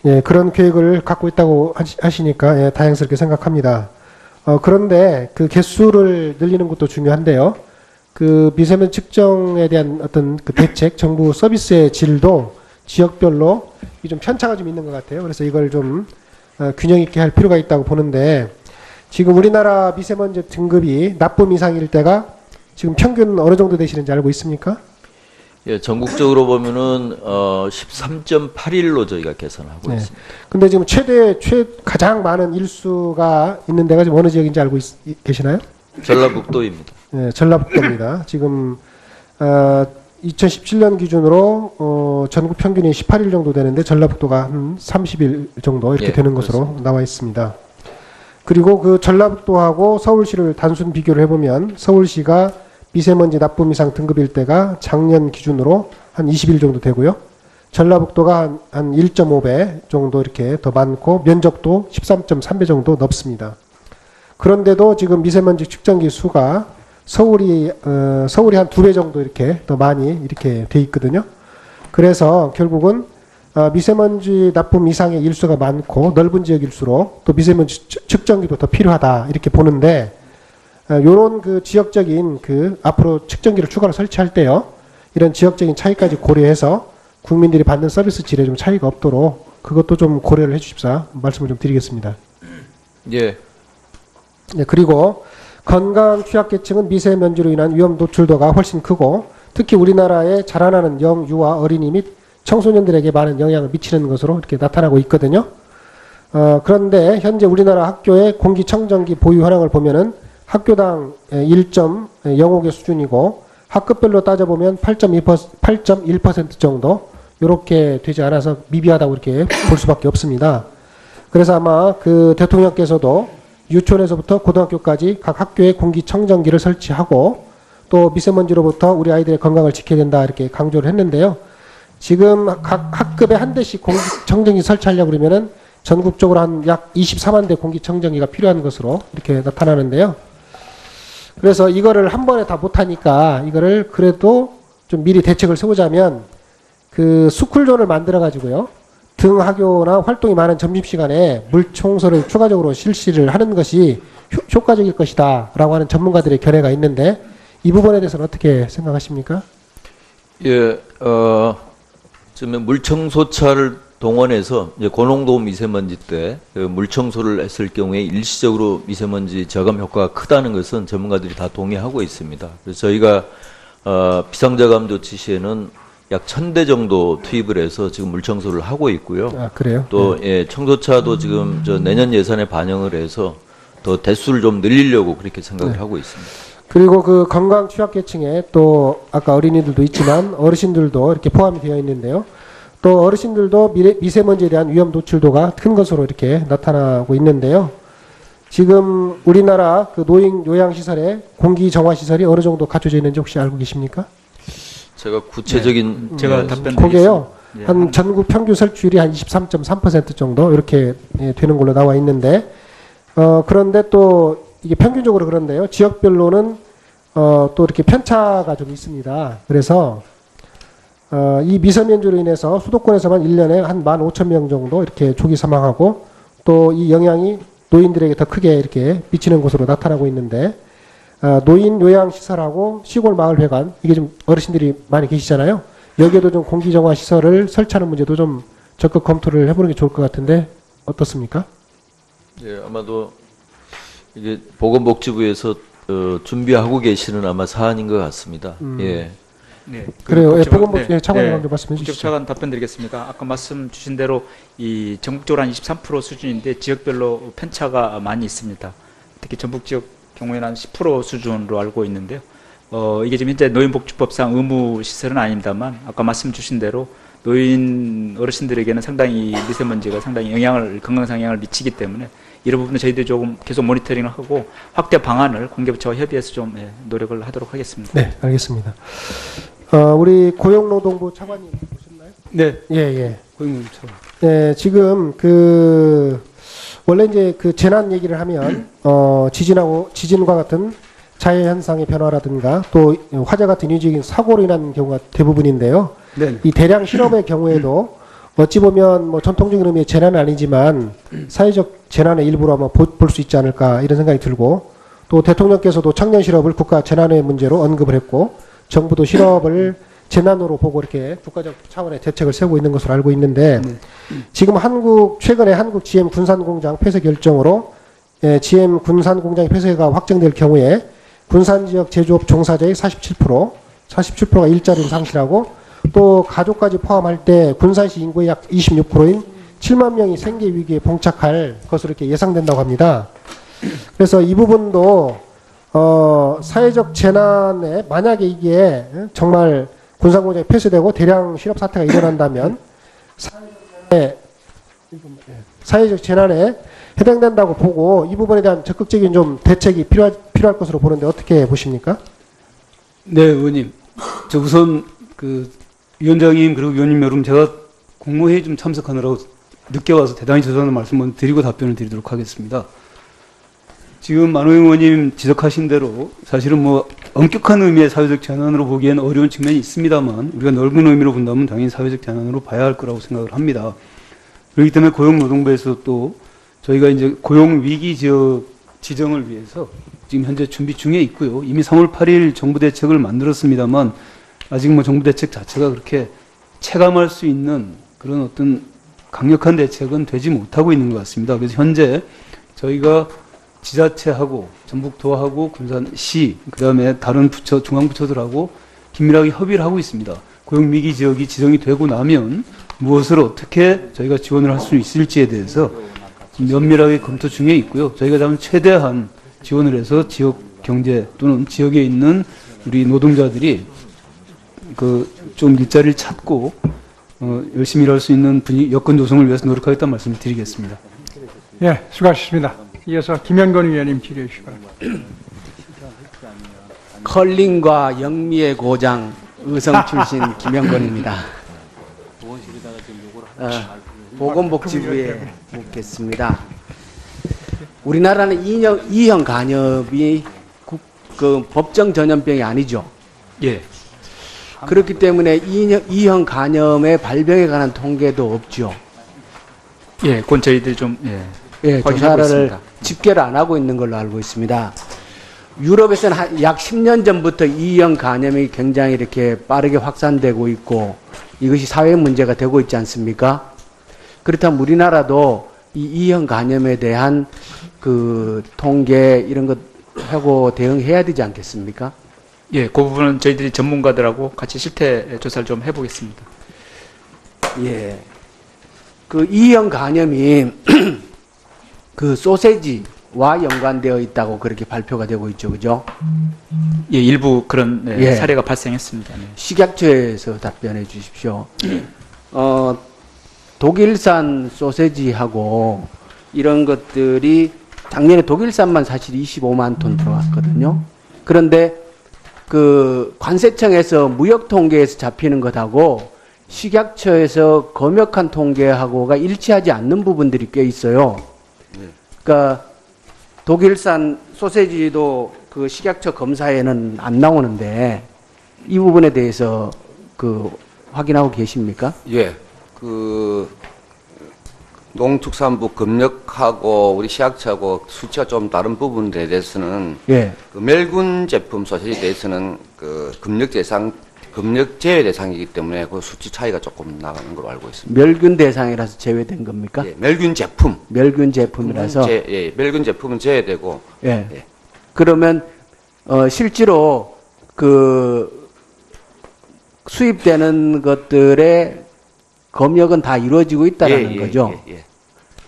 예, 그런 계획을 갖고 있다고 하시니까 예, 다행스럽게 생각합니다. 그런데 그 개수를 늘리는 것도 중요한데요. 그 미세먼지 측정에 대한 어떤 그 대책, 정부 서비스의 질도 지역별로 좀 편차가 좀 있는 것 같아요. 그래서 이걸 좀 균형 있게 할 필요가 있다고 보는데 지금 우리나라 미세먼지 등급이 나쁨 이상일 때가 지금 평균 어느 정도 되시는지 알고 있습니까? 예, 전국적으로 보면은 13.81로 저희가 계산하고 네. 있습니다. 근데 지금 가장 많은 일수가 있는 데가 지금 어느 지역인지 알고 계시나요? 전라북도입니다. 네, 전라북도입니다. 지금 2017년 기준으로 전국 평균이 18일 정도 되는데 전라북도가 한 30일 정도 이렇게 예, 되는 것으로 나와 있습니다. 그리고 그 전라북도하고 서울시를 단순 비교를 해보면 서울시가 미세먼지 나쁨 이상 등급일 때가 작년 기준으로 한 20일 정도 되고요. 전라북도가 한 1.5배 정도 이렇게 더 많고 면적도 13.3배 정도 넓습니다. 그런데도 지금 미세먼지 측정기 수가 서울이 한 2배 정도 이렇게 더 많이 이렇게 돼 있거든요. 그래서 결국은 미세먼지 나쁨 이상의 일수가 많고 넓은 지역일수록 또 미세먼지 측정기도 더 필요하다 이렇게 보는데 요런 그 지역적인 그 앞으로 측정기를 추가로 설치할 때요. 이런 지역적인 차이까지 고려해서 국민들이 받는 서비스 질에 좀 차이가 없도록 그것도 좀 고려를 해 주십사 말씀을 좀 드리겠습니다. 예. 네, 그리고 건강 취약계층은 미세먼지로 인한 위험 노출도가 훨씬 크고 특히 우리나라에 자라나는 영유아 어린이 및 청소년들에게 많은 영향을 미치는 것으로 이렇게 나타나고 있거든요. 그런데 현재 우리나라 학교의 공기청정기 보유 현황을 보면은 학교당 1.05개 수준이고 학급별로 따져보면 8.1% 정도 이렇게 되지 않아서 미비하다고 이렇게 볼 수밖에 없습니다. 그래서 아마 그 대통령께서도 유치원에서부터 고등학교까지 각 학교에 공기청정기를 설치하고 또 미세먼지로부터 우리 아이들의 건강을 지켜야 된다 이렇게 강조를 했는데요. 지금 각 학급에 한 대씩 공기청정기 설치하려고 그러면은 전국적으로 한 약 24만 대 공기청정기가 필요한 것으로 이렇게 나타나는데요. 그래서 이거를 한 번에 다 못하니까 이거를 그래도 좀 미리 대책을 세우자면 그 스쿨존을 만들어 가지고요. 등하교나 활동이 많은 점심시간에 물 청소를 추가적으로 실시를 하는 것이 효과적일 것이다 라고 하는 전문가들의 견해가 있는데 이 부분에 대해서는 어떻게 생각하십니까? 예, 지금 물청소차를 동원해서 이제 고농도 미세먼지 때 그 물청소를 했을 경우에 일시적으로 미세먼지 저감 효과가 크다는 것은 전문가들이 다 동의하고 있습니다. 그래서 저희가 비상저감 조치 시에는 약 1,000대 정도 투입을 해서 지금 물 청소를 하고 있고요. 아, 그래요? 또 예, 청소차도 지금 저 내년 예산에 반영을 해서 더 대수를 좀 늘리려고 그렇게 생각을 하고 있습니다. 그리고 그 건강 취약계층에 또 아까 어린이들도 있지만 어르신들도 이렇게 포함이 되어 있는데요. 또 어르신들도 미세먼지에 대한 위험 노출도가 큰 것으로 이렇게 나타나고 있는데요. 지금 우리나라 그 노인 요양시설에 공기 정화 시설이 어느 정도 갖춰져 있는지 혹시 알고 계십니까? 제가 구체적인 제가 답변 그게요. 예, 한 전국 평균 설치율이 한 23.3% 정도 이렇게 되는 걸로 나와 있는데 그런데 또 이게 평균적으로 그런데요. 지역별로는 또 이렇게 편차가 좀 있습니다. 그래서 이 미세먼지로 인해서 수도권에서만 1년에 한 15,000명 정도 이렇게 조기 사망하고 또 이 영향이 노인들에게 더 크게 이렇게 미치는 것으로 나타나고 있는데 노인 요양시설하고 시골 마을회관 이게 좀 어르신들이 많이 계시잖아요. 여기에도 좀 공기정화 시설을 설치하는 문제도 좀 적극 검토를 해보는 게 좋을 것 같은데 어떻습니까? 예, 아마도 이게 보건복지부에서 준비하고 계시는 아마 사안인 것 같습니다. 예. 네. 그래요. 예, 보건복지 차관님 먼저 말씀해 주시죠. 국정차관 답변 드리겠습니다. 아까 말씀 주신 대로 이 전국적으로 한 23% 수준인데 지역별로 편차가 많이 있습니다. 특히 전북 지역 경우에는 한 10% 수준으로 알고 있는데요. 이게 지금 현재 노인복지법상 의무 시설은 아닙니다만 아까 말씀 주신 대로 노인 어르신들에게는 상당히 미세먼지가 상당히 건강상 영향을 미치기 때문에 이런 부분은 저희들이 조금 계속 모니터링을 하고 확대 방안을 공개부처와 협의해서 좀 노력을 하도록 하겠습니다. 네, 알겠습니다. 우리 고용노동부 차관님 보셨나요? 네. 예. 고용노동부 차관. 네, 지금 원래 이제 그 재난 얘기를 하면 지진과 같은 자연 현상의 변화라든가 또 화재 같은 인위적인 사고로 인한 경우가 대부분인데요. 네. 이 대량 실업의 경우에도 어찌 보면 뭐 전통적인 의미의 재난은 아니지만 사회적 재난의 일부로 아마 볼 수 있지 않을까 이런 생각이 들고 또 대통령께서도 청년 실업을 국가 재난의 문제로 언급을 했고 정부도 실업을 재난으로 보고 이렇게 국가적 차원의 대책을 세우고 있는 것으로 알고 있는데 지금 최근에 한국 GM 군산공장 폐쇄 결정으로 GM 군산공장의 폐쇄가 확정될 경우에 군산지역 제조업 종사자의 47%가 일자리를 상실하고 또 가족까지 포함할 때 군산시 인구의 약 26%인 7만 명이 생계 위기에 봉착할 것으로 이렇게 예상된다고 합니다. 그래서 이 부분도 사회적 재난에 만약에 이게 정말 군산공장이 폐쇄되고 대량 실업 사태가 일어난다면 사회적 재난에 해당된다고 보고 이 부분에 대한 적극적인 좀 대책이 필요할 것으로 보는데 어떻게 보십니까? 네, 의원님. 저 우선 위원장님 그리고 위원님 여러분 제가 국무회의 좀 참석하느라고 늦게 와서 대단히 죄송한 말씀을 드리고 답변을 드리도록 하겠습니다. 지금 만호영 의원님 지적하신 대로 사실은 뭐 엄격한 의미의 사회적 재난으로 보기에는 어려운 측면이 있습니다만 우리가 넓은 의미로 본다면 당연히 사회적 재난으로 봐야 할 거라고 생각을 합니다. 그렇기 때문에 고용노동부에서 또 저희가 이제 고용위기 지역 지정을 위해서 지금 현재 준비 중에 있고요. 이미 3월 8일 정부 대책을 만들었습니다만 아직 뭐 정부 대책 자체가 그렇게 체감할 수 있는 그런 어떤 강력한 대책은 되지 못하고 있는 것 같습니다. 그래서 현재 저희가 지자체하고 전북도하고 군산시 그다음에 다른 부처 중앙부처들하고 긴밀하게 협의를 하고 있습니다. 고용위기 지역이 지정이 되고 나면 무엇을 어떻게 저희가 지원을 할 수 있을지에 대해서 면밀하게 검토 중에 있고요. 저희가 다음 최대한 지원을 해서 지역 경제 또는 지역에 있는 우리 노동자들이 좀 일자리를 찾고 열심히 일할 수 있는 여건 조성을 위해서 노력하겠다는 말씀을 드리겠습니다. 예, 수고하셨습니다. 이어서 김현건 의원님 질의해 주시기 바랍니다. 컬링과 영미의 고장 의성 출신 김영건입니다. 보건복지부에 묻겠습니다. 우리나라는 이형 간염이 법정 전염병이 아니죠. 예. 그렇기 때문에 이형 간염의 발병에 관한 통계도 없죠. 예, 그건 저희들이 좀 조사를 있습니다. 집계를 안 하고 있는 걸로 알고 있습니다. 유럽에서는 약 10년 전부터 이형 간염이 굉장히 이렇게 빠르게 확산되고 있고 이것이 사회 문제가 되고 있지 않습니까? 그렇다면 우리나라도 이 이형 간염에 대한 통계 이런 것 하고 대응해야 되지 않겠습니까? 예, 그 부분은 저희들이 전문가들하고 같이 실태 조사를 좀 해보겠습니다. 예. 그 E형 간염이 그 소세지와 연관되어 있다고 그렇게 발표가 되고 있죠. 그죠? 예, 일부 그런 네, 예. 사례가 발생했습니다. 네. 식약처에서 답변해 주십시오. 독일산 소세지하고 이런 것들이 작년에 독일산만 사실 25만 톤 들어왔거든요. 그런데 그 관세청에서 무역 통계에서 잡히는 것하고 식약처에서 검역한 통계하고가 일치하지 않는 부분들이 꽤 있어요. 그러니까 독일산 소세지도 그 식약처 검사에는 안 나오는데 이 부분에 대해서 그 확인하고 계십니까? 예. 그 농축산부 검역하고 우리 식약처하고 수치가 좀 다른 부분에 대해서는 예. 그 멸균 제품 소시지에 대해서는 그 검역 제외 대상이기 때문에 그 수치 차이가 조금 나가는 걸로 알고 있습니다. 멸균 대상이라서 제외된 겁니까? 예, 멸균 제품. 멸균 제품이라서. 예, 멸균 제품은 제외되고. 예. 예. 그러면 실제로 그 수입되는 것들의 검역은 다 이루어지고 있다라는 거죠. 예.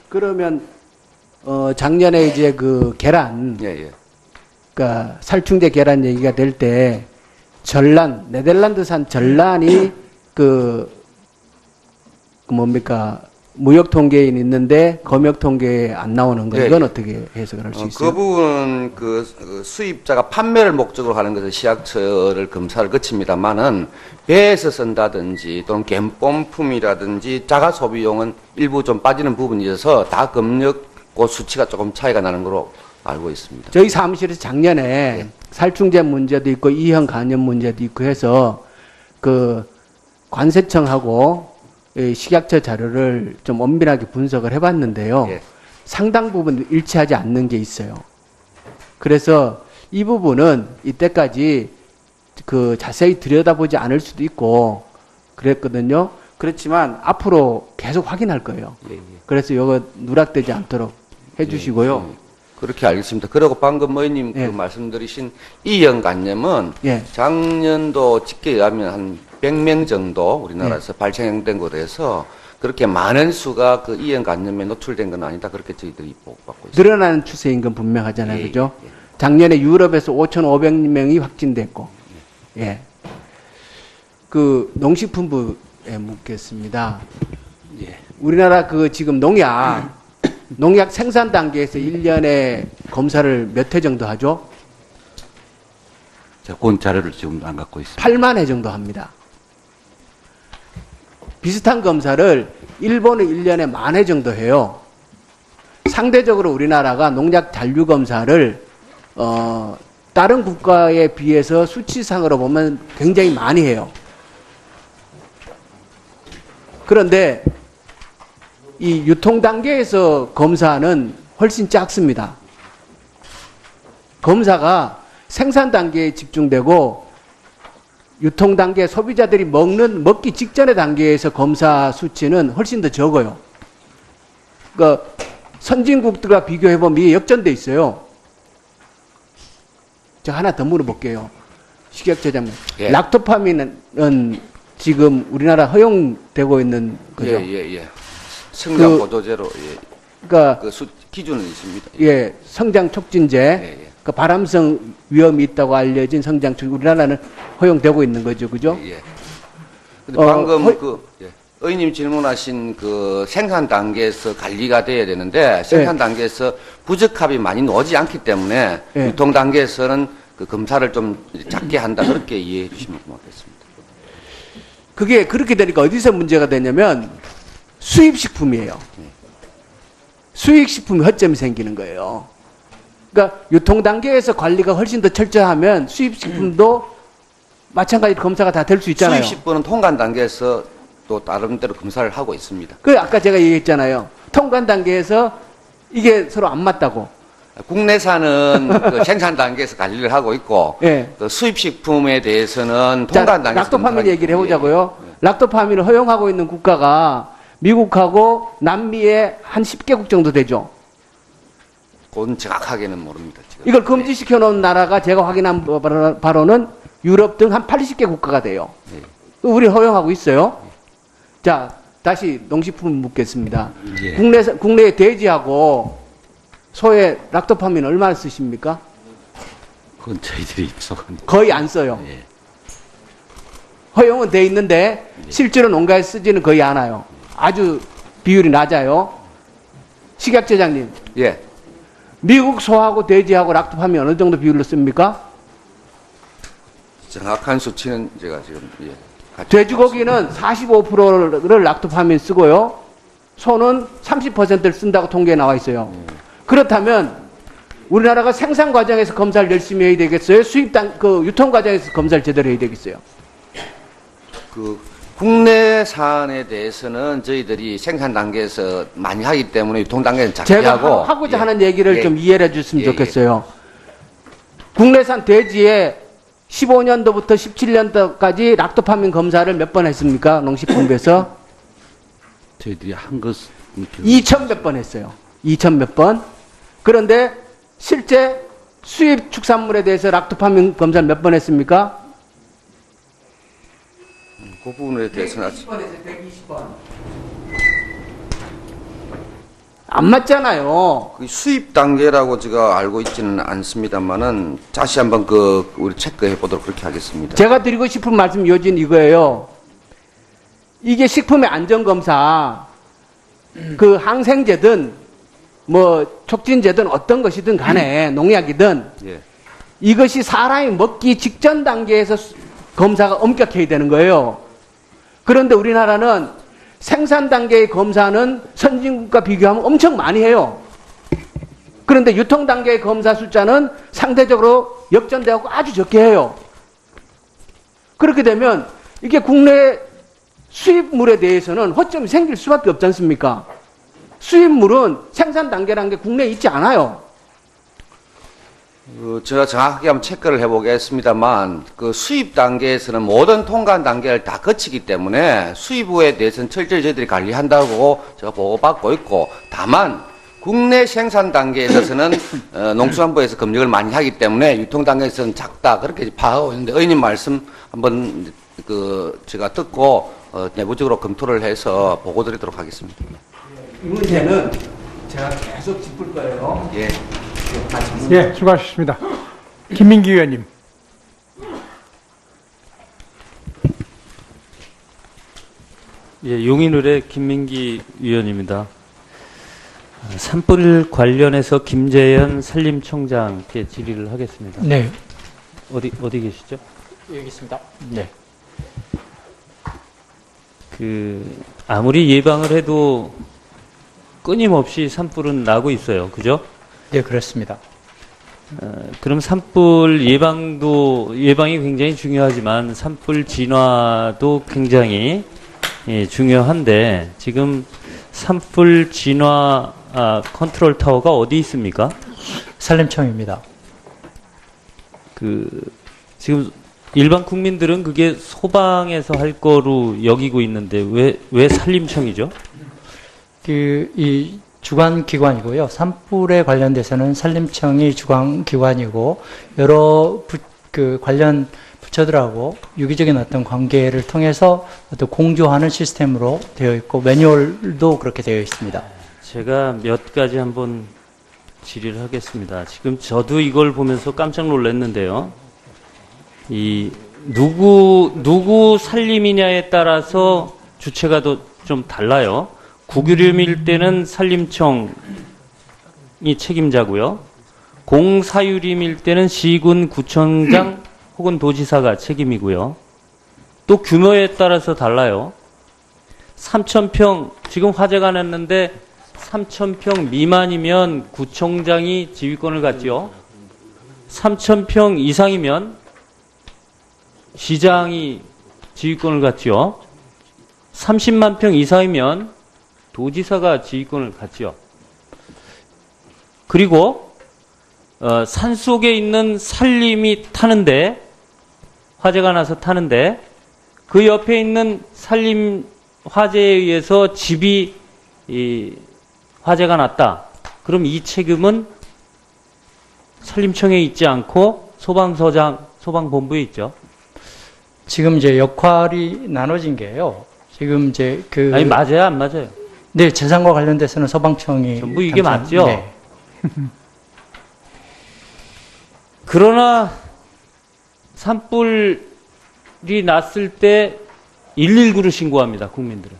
그러면 작년에 이제 그 계란, 그러니까 살충제 계란 얘기가 될 때 전란, 네덜란드산 전란이 그 뭡니까 무역 통계에 있는데 검역 통계에 안 나오는 거 이건 어떻게 해석을 할 수 있어요? 그 부분은 그 수입자가 판매를 목적으로 하는 것은 식약처를 검사를 거칩니다만은 배에서 쓴다든지 또는 갬범품이라든지 자가 소비용은 일부 좀 빠지는 부분이 있어서 다 검역 그 수치가 조금 차이가 나는 걸로 알고 있습니다. 저희 사무실에서 작년에 살충제 문제도 있고 E형 간염 문제도 있고 해서 그 관세청하고 식약처 자료를 좀 엄밀하게 분석을 해봤는데요. 상당 부분 일치하지 않는 게 있어요. 그래서 이 부분은 이때까지 그 자세히 들여다보지 않을 수도 있고 그랬거든요. 그렇지만 앞으로 계속 확인할 거예요. 그래서 이거 누락되지 않도록 해주시고요. 그렇게 알겠습니다. 그리고 방금 의원님 그 말씀드리신 E형 간염은 작년도 집계에 의하면 한 100명 정도 우리나라에서 발생된 것으로 해서 그렇게 많은 수가 그 E형 간염에 노출된 건 아니다. 그렇게 저희들이 보고받고 있습니다. 늘어나는 추세인 건 분명하잖아요. 그죠? 작년에 유럽에서 5,500명이 확진됐고. 예. 그 농식품부에 묻겠습니다. 우리나라 그 지금 농약 생산 단계에서 1년에 검사를 몇 회 정도 하죠? 제가 그 자료를 지금 안 갖고 있습니다. 8만 회 정도 합니다. 비슷한 검사를 일본은 1년에 10,000회 정도 해요. 상대적으로 우리나라가 농약 잔류 검사를 다른 국가에 비해서 수치상으로 보면 굉장히 많이 해요. 그런데 이 유통 단계에서 검사는 훨씬 작습니다. 검사가 생산 단계에 집중되고 유통 단계 소비자들이 먹기 직전의 단계에서 검사 수치는 훨씬 더 적어요. 그러니까 선진국들과 비교해 보면 이게 역전돼 있어요. 제가 하나 더 물어볼게요. 식약처장님, 락토파민은 지금 우리나라 허용되고 있는 거죠? 성장 보조제로 그러니까 그 기준은 있습니다. 예, 성장 촉진제. 그 발암성 위험이 있다고 알려진 성장 촉진 우리나라는 허용되고 있는 거죠, 그죠? 근데 방금 의원님 질문하신 그 생산 단계에서 관리가 돼야 되는데 생산 단계에서 부적합이 많이 나오지 않기 때문에 유통 단계에서는 그 검사를 좀 작게 한다 그렇게 이해해 주시면 고맙겠습니다. 그게 그렇게 되니까 어디서 문제가 되냐면 수입식품이에요. 수입식품이 허점이 생기는 거예요. 그러니까 유통 단계에서 관리가 훨씬 더 철저하면 수입식품도 마찬가지로 검사가 다 될 수 있잖아요. 수입식품은 통관 단계에서 또 다른데로 검사를 하고 있습니다. 그 아까 제가 얘기했잖아요. 통관 단계에서 이게 서로 안 맞다고. 국내산은 그 생산 단계에서 관리를 하고 있고 그 수입식품에 대해서는 통관 단계에서 락토파민 얘기를 해보자고요. 락토파민을 허용하고 있는 국가가 미국하고 남미에 한 10개국 정도 되죠. 그건 정확하게는 모릅니다. 지금. 이걸 금지시켜 놓은 나라가 제가 확인한 바로는 유럽 등 한 80개 국가가 돼요. 우리 허용하고 있어요. 자, 다시 농식품 묻겠습니다. 예. 국내에 돼지하고 소의 락토파민 얼마나 쓰십니까? 그건 저희들이 거의 안 써요. 예. 허용은 돼 있는데 실제로 농가에 쓰지는 거의 않아요. 아주 비율이 낮아요. 식약처장님. 예. 미국 소하고 돼지하고 락토파민 어느 정도 비율로 씁니까? 정확한 수치는 제가 지금 돼지고기는 45%를 락토파민 쓰고요. 소는 30%를 쓴다고 통계에 나와 있어요. 그렇다면 우리나라가 생산 과정에서 검사를 열심히 해야 되겠어요? 유통 과정에서 검사를 제대로 해야 되겠어요? 국내산에 대해서는 저희들이 생산 단계에서 많이 하기 때문에 유통 단계는 작게 제가 하고 하고자 예. 하는 얘기를 예. 좀 이해를 해줬으면 예, 좋겠어요. 국내산 돼지에 15년도부터 17년도까지 락토파민 검사를 몇 번 했습니까? 농식품부에서? 저희들이 한 것 2천 몇 번 했어요. 2천 몇 번. 그런데 실제 수입 축산물에 대해서 락토파민 검사를 몇 번 했습니까? 그 부분에 대해서는 아직 120번. 안 맞잖아요. 수입 단계라고 제가 알고 있지는 않습니다만은 다시 한번 우리 체크해 보도록 그렇게 하겠습니다. 제가 드리고 싶은 말씀 요지는 이거예요. 이게 식품의 안전검사, 항생제든 촉진제든 어떤 것이든 간에 농약이든 예. 이것이 사람이 먹기 직전 단계에서 검사가 엄격해야 되는 거예요. 그런데 우리나라는 생산 단계의 검사는 선진국과 비교하면 엄청 많이 해요. 그런데 유통 단계의 검사 숫자는 상대적으로 역전되고 아주 적게 해요. 그렇게 되면 이게 국내 수입물에 대해서는 허점이 생길 수밖에 없지 않습니까? 수입물은 생산 단계라는 게 국내에 있지 않아요. 제가 정확하게 한번 체크를 해보겠습니다만 수입 단계에서는 모든 통관 단계를 다 거치기 때문에 수입부에 대해서는 철저히 저희들이 관리한다고 제가 보고받고 있고, 다만 국내 생산 단계에 있어서는 농수산부에서 검역을 많이 하기 때문에 유통 단계에서는 작다 그렇게 파악하고 있는데, 의원님 말씀 한번 제가 듣고 내부적으로 검토를 해서 보고 드리도록 하겠습니다. 이 문제는 제가 계속 짚을 거예요. 예. 예, 수고하셨습니다. 김민기 의원님. 예, 용인을의 김민기 의원입니다. 산불 관련해서 김재현 산림청장께 질의를 하겠습니다. 네. 어디 계시죠? 여기 있습니다. 네. 아무리 예방을 해도 끊임없이 산불은 나고 있어요. 그죠? 네, 그렇습니다. 그럼 산불 예방이 굉장히 중요하지만 산불 진화도 굉장히 중요한데, 지금 산불 진화 컨트롤 타워가 어디 있습니까? 산림청입니다. 지금 일반 국민들은 그게 소방에서 할 거로 여기고 있는데 왜 산림청이죠? 이 주관 기관이고요. 산불에 관련돼서는 산림청이 주관 기관이고, 여러 관련 부처들하고 유기적인 어떤 관계를 통해서 어떤 공조하는 시스템으로 되어 있고, 매뉴얼도 그렇게 되어 있습니다. 제가 몇 가지 한번 질의를 하겠습니다. 지금 저도 이걸 보면서 깜짝 놀랐는데요. 누구 산림이냐에 따라서 주체가 좀 달라요. 국유림일 때는 산림청이 책임자고요. 공사유림일 때는 시군 구청장 혹은 도지사가 책임이고요. 또 규모에 따라서 달라요. 3,000평, 지금 화재가 났는데 3,000평 미만이면 구청장이 지휘권을 갖죠. 3,000평 이상이면 시장이 지휘권을 갖죠. 30만 평 이상이면 도지사가 지휘권을 갖죠. 그리고 산속에 있는 산림이 타는데, 화재가 나서 타는데 그 옆에 있는 산림 화재에 의해서 집이 화재가 났다. 그럼 이 책임은 산림청에 있지 않고 소방서장, 소방본부에 있죠. 지금 이제 역할이 나눠진 게요. 지금 이제 그 아니 맞아요, 안 맞아요? 네, 재산과 관련돼서는 소방청이 전부 이게 담당- 맞죠? 네. 그러나 산불이 났을 때 119를 신고합니다, 국민들은.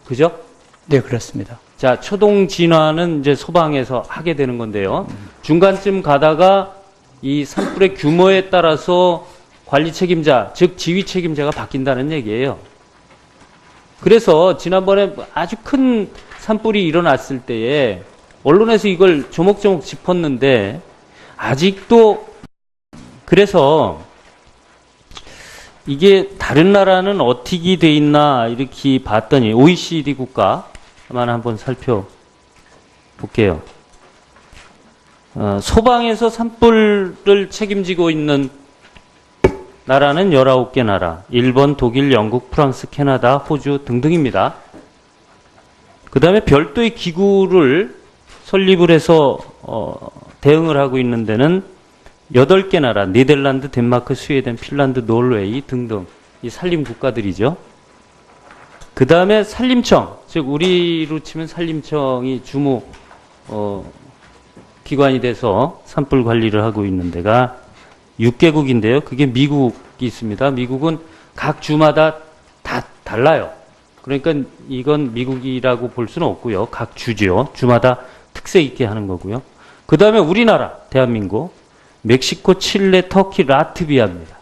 그죠? 네, 그렇습니다. 자, 초동 진화는 이제 소방에서 하게 되는 건데요. 중간쯤 가다가 이 산불의 규모에 따라서 관리 책임자, 즉 지휘 책임자가 바뀐다는 얘기예요. 그래서 지난번에 아주 큰 산불이 일어났을 때에 언론에서 이걸 조목조목 짚었는데 아직도 그래서 이게 다른 나라는 어떻게 돼 있나 이렇게 봤더니 OECD 국가만 한번 살펴볼게요. 소방에서 산불을 책임지고 있는 나라는 19개 나라, 일본, 독일, 영국, 프랑스, 캐나다, 호주 등등입니다. 그 다음에 별도의 기구를 설립을 해서 대응을 하고 있는 데는 8개 나라, 네덜란드, 덴마크, 스웨덴, 핀란드, 노르웨이 등등 이 산림 국가들이죠. 그 다음에 산림청, 즉 우리로 치면 산림청이 주무 기관이 돼서 산불 관리를 하고 있는 데가 6개국인데요. 그게 미국이 있습니다. 미국은 각 주마다 다 달라요. 그러니까 이건 미국이라고 볼 수는 없고요. 각 주죠. 주마다 특색 있게 하는 거고요. 그 다음에 우리나라, 대한민국, 멕시코, 칠레, 터키, 라트비아입니다.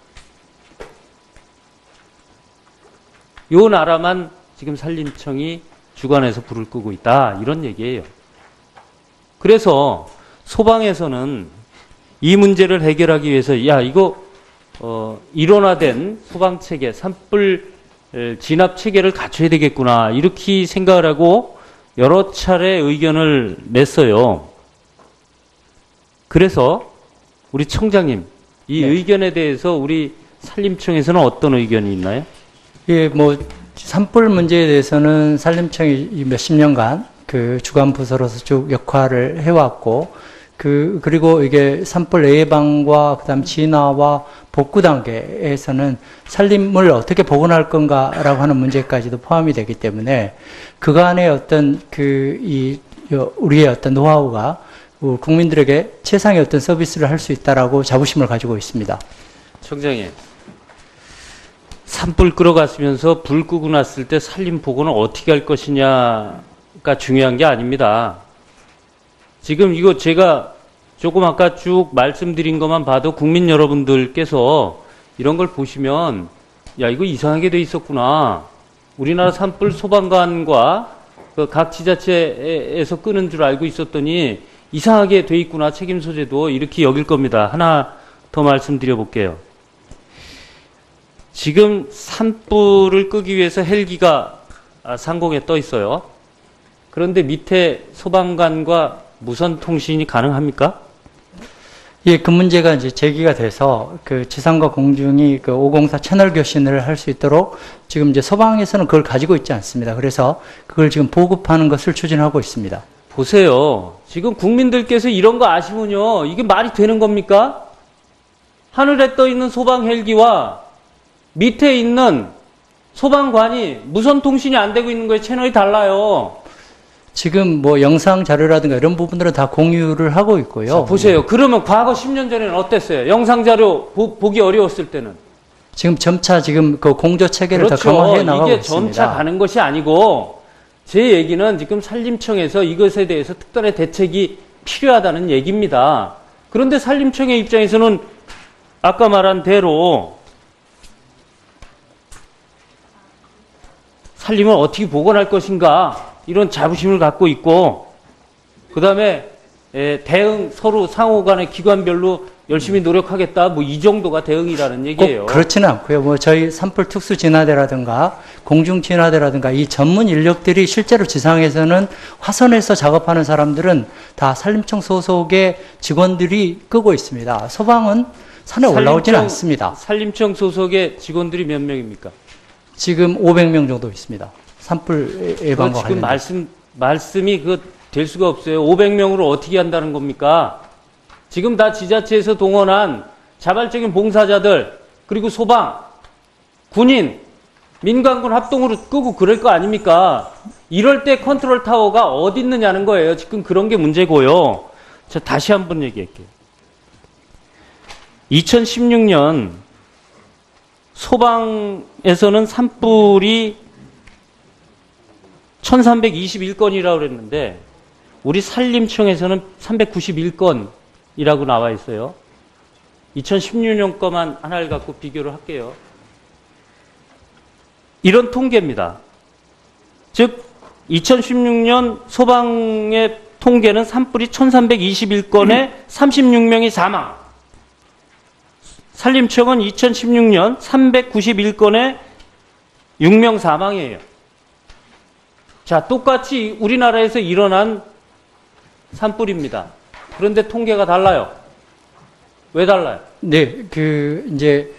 요 나라만 지금 산림청이 주관해서 불을 끄고 있다. 이런 얘기예요. 그래서 소방에서는 이 문제를 해결하기 위해서 야 이거 일원화된 소방 체계, 산불 진압 체계를 갖춰야 되겠구나 이렇게 생각을 하고 여러 차례 의견을 냈어요. 그래서 우리 청장님 이 네. 의견에 대해서 우리 산림청에서는 어떤 의견이 있나요? 예, 뭐 산불 문제에 대해서는 산림청이 몇십 년간 그 주관 부서로서 쭉 역할을 해왔고 그리고 이게 산불 예방과 그다음 진화와 복구 단계에서는 산림을 어떻게 복원할 건가라고 하는 문제까지도 포함이 되기 때문에 그간의 어떤 우리의 어떤 노하우가 국민들에게 최상의 어떤 서비스를 할 수 있다라고 자부심을 가지고 있습니다. 청장님, 산불 끌어갔으면서 불 끄고 났을 때 산림 복원을 어떻게 할 것이냐가 중요한 게 아닙니다. 지금 이거 제가 조금 아까 쭉 말씀드린 것만 봐도 국민 여러분들께서 이런 걸 보시면 야 이거 이상하게 돼 있었구나. 우리나라 산불 소방관과 그 각 지자체에서 끄는 줄 알고 있었더니 이상하게 돼 있구나. 책임 소재도 이렇게 여길 겁니다. 하나 더 말씀드려 볼게요. 지금 산불을 끄기 위해서 헬기가 상공에 떠 있어요. 그런데 밑에 소방관과 무선 통신이 가능합니까? 예, 그 문제가 이제 제기가 돼서 그 지상과 공중이 그 504 채널 교신을 할 수 있도록 지금 이제 소방에서는 그걸 가지고 있지 않습니다. 그래서 그걸 지금 보급하는 것을 추진하고 있습니다. 보세요. 지금 국민들께서 이런 거 아시면요. 이게 말이 되는 겁니까? 하늘에 떠 있는 소방 헬기와 밑에 있는 소방관이 무선 통신이 안 되고 있는 거에 채널이 달라요. 지금 뭐 영상 자료라든가 이런 부분들은 다 공유를 하고 있고요. 자, 보세요. 그러면 과거 10년 전에는 어땠어요? 영상 자료 보기 어려웠을 때는. 지금 점차 지금 그 공조 체계를 그렇죠. 더 강화해 나가고 이게 있습니다. 점차 가는 것이 아니고 제 얘기는 지금 산림청에서 이것에 대해서 특단의 대책이 필요하다는 얘기입니다. 그런데 산림청의 입장에서는 아까 말한 대로 산림을 어떻게 복원할 것인가 이런 자부심을 갖고 있고 그 다음에 대응 서로 상호 간의 기관별로 열심히 노력하겠다 뭐 이 정도가 대응이라는 얘기예요. 꼭 그렇지는 않고요. 뭐 저희 산불 특수 진화대라든가 공중 진화대라든가 이 전문 인력들이 실제로 지상에서는 화선에서 작업하는 사람들은 다 산림청 소속의 직원들이 끄고 있습니다. 소방은 산에 올라오지는 않습니다. 산림청 소속의 직원들이 몇 명입니까? 지금 500명 정도 있습니다. 산불 예방과 지금 관련해서. 말씀이 될 수가 없어요. 500명으로 어떻게 한다는 겁니까? 지금 다 지자체에서 동원한 자발적인 봉사자들 그리고 소방 군인, 민간군 합동으로 끄고 그럴 거 아닙니까? 이럴 때 컨트롤 타워가 어디 있느냐는 거예요. 지금 그런 게 문제고요. 자, 다시 한번 얘기할게요. 2016년 소방에서는 산불이 1321건이라고 그랬는데 우리 산림청에서는 391건이라고 나와 있어요. 2016년 거만 하나를 갖고 비교를 할게요. 이런 통계입니다. 즉 2016년 소방의 통계는 산불이 1321건에 36명이 사망. 산림청은 2016년 391건에 6명 사망이에요. 자, 똑같이 우리나라에서 일어난 산불입니다. 그런데 통계가 달라요. 왜 달라요? 네, 이제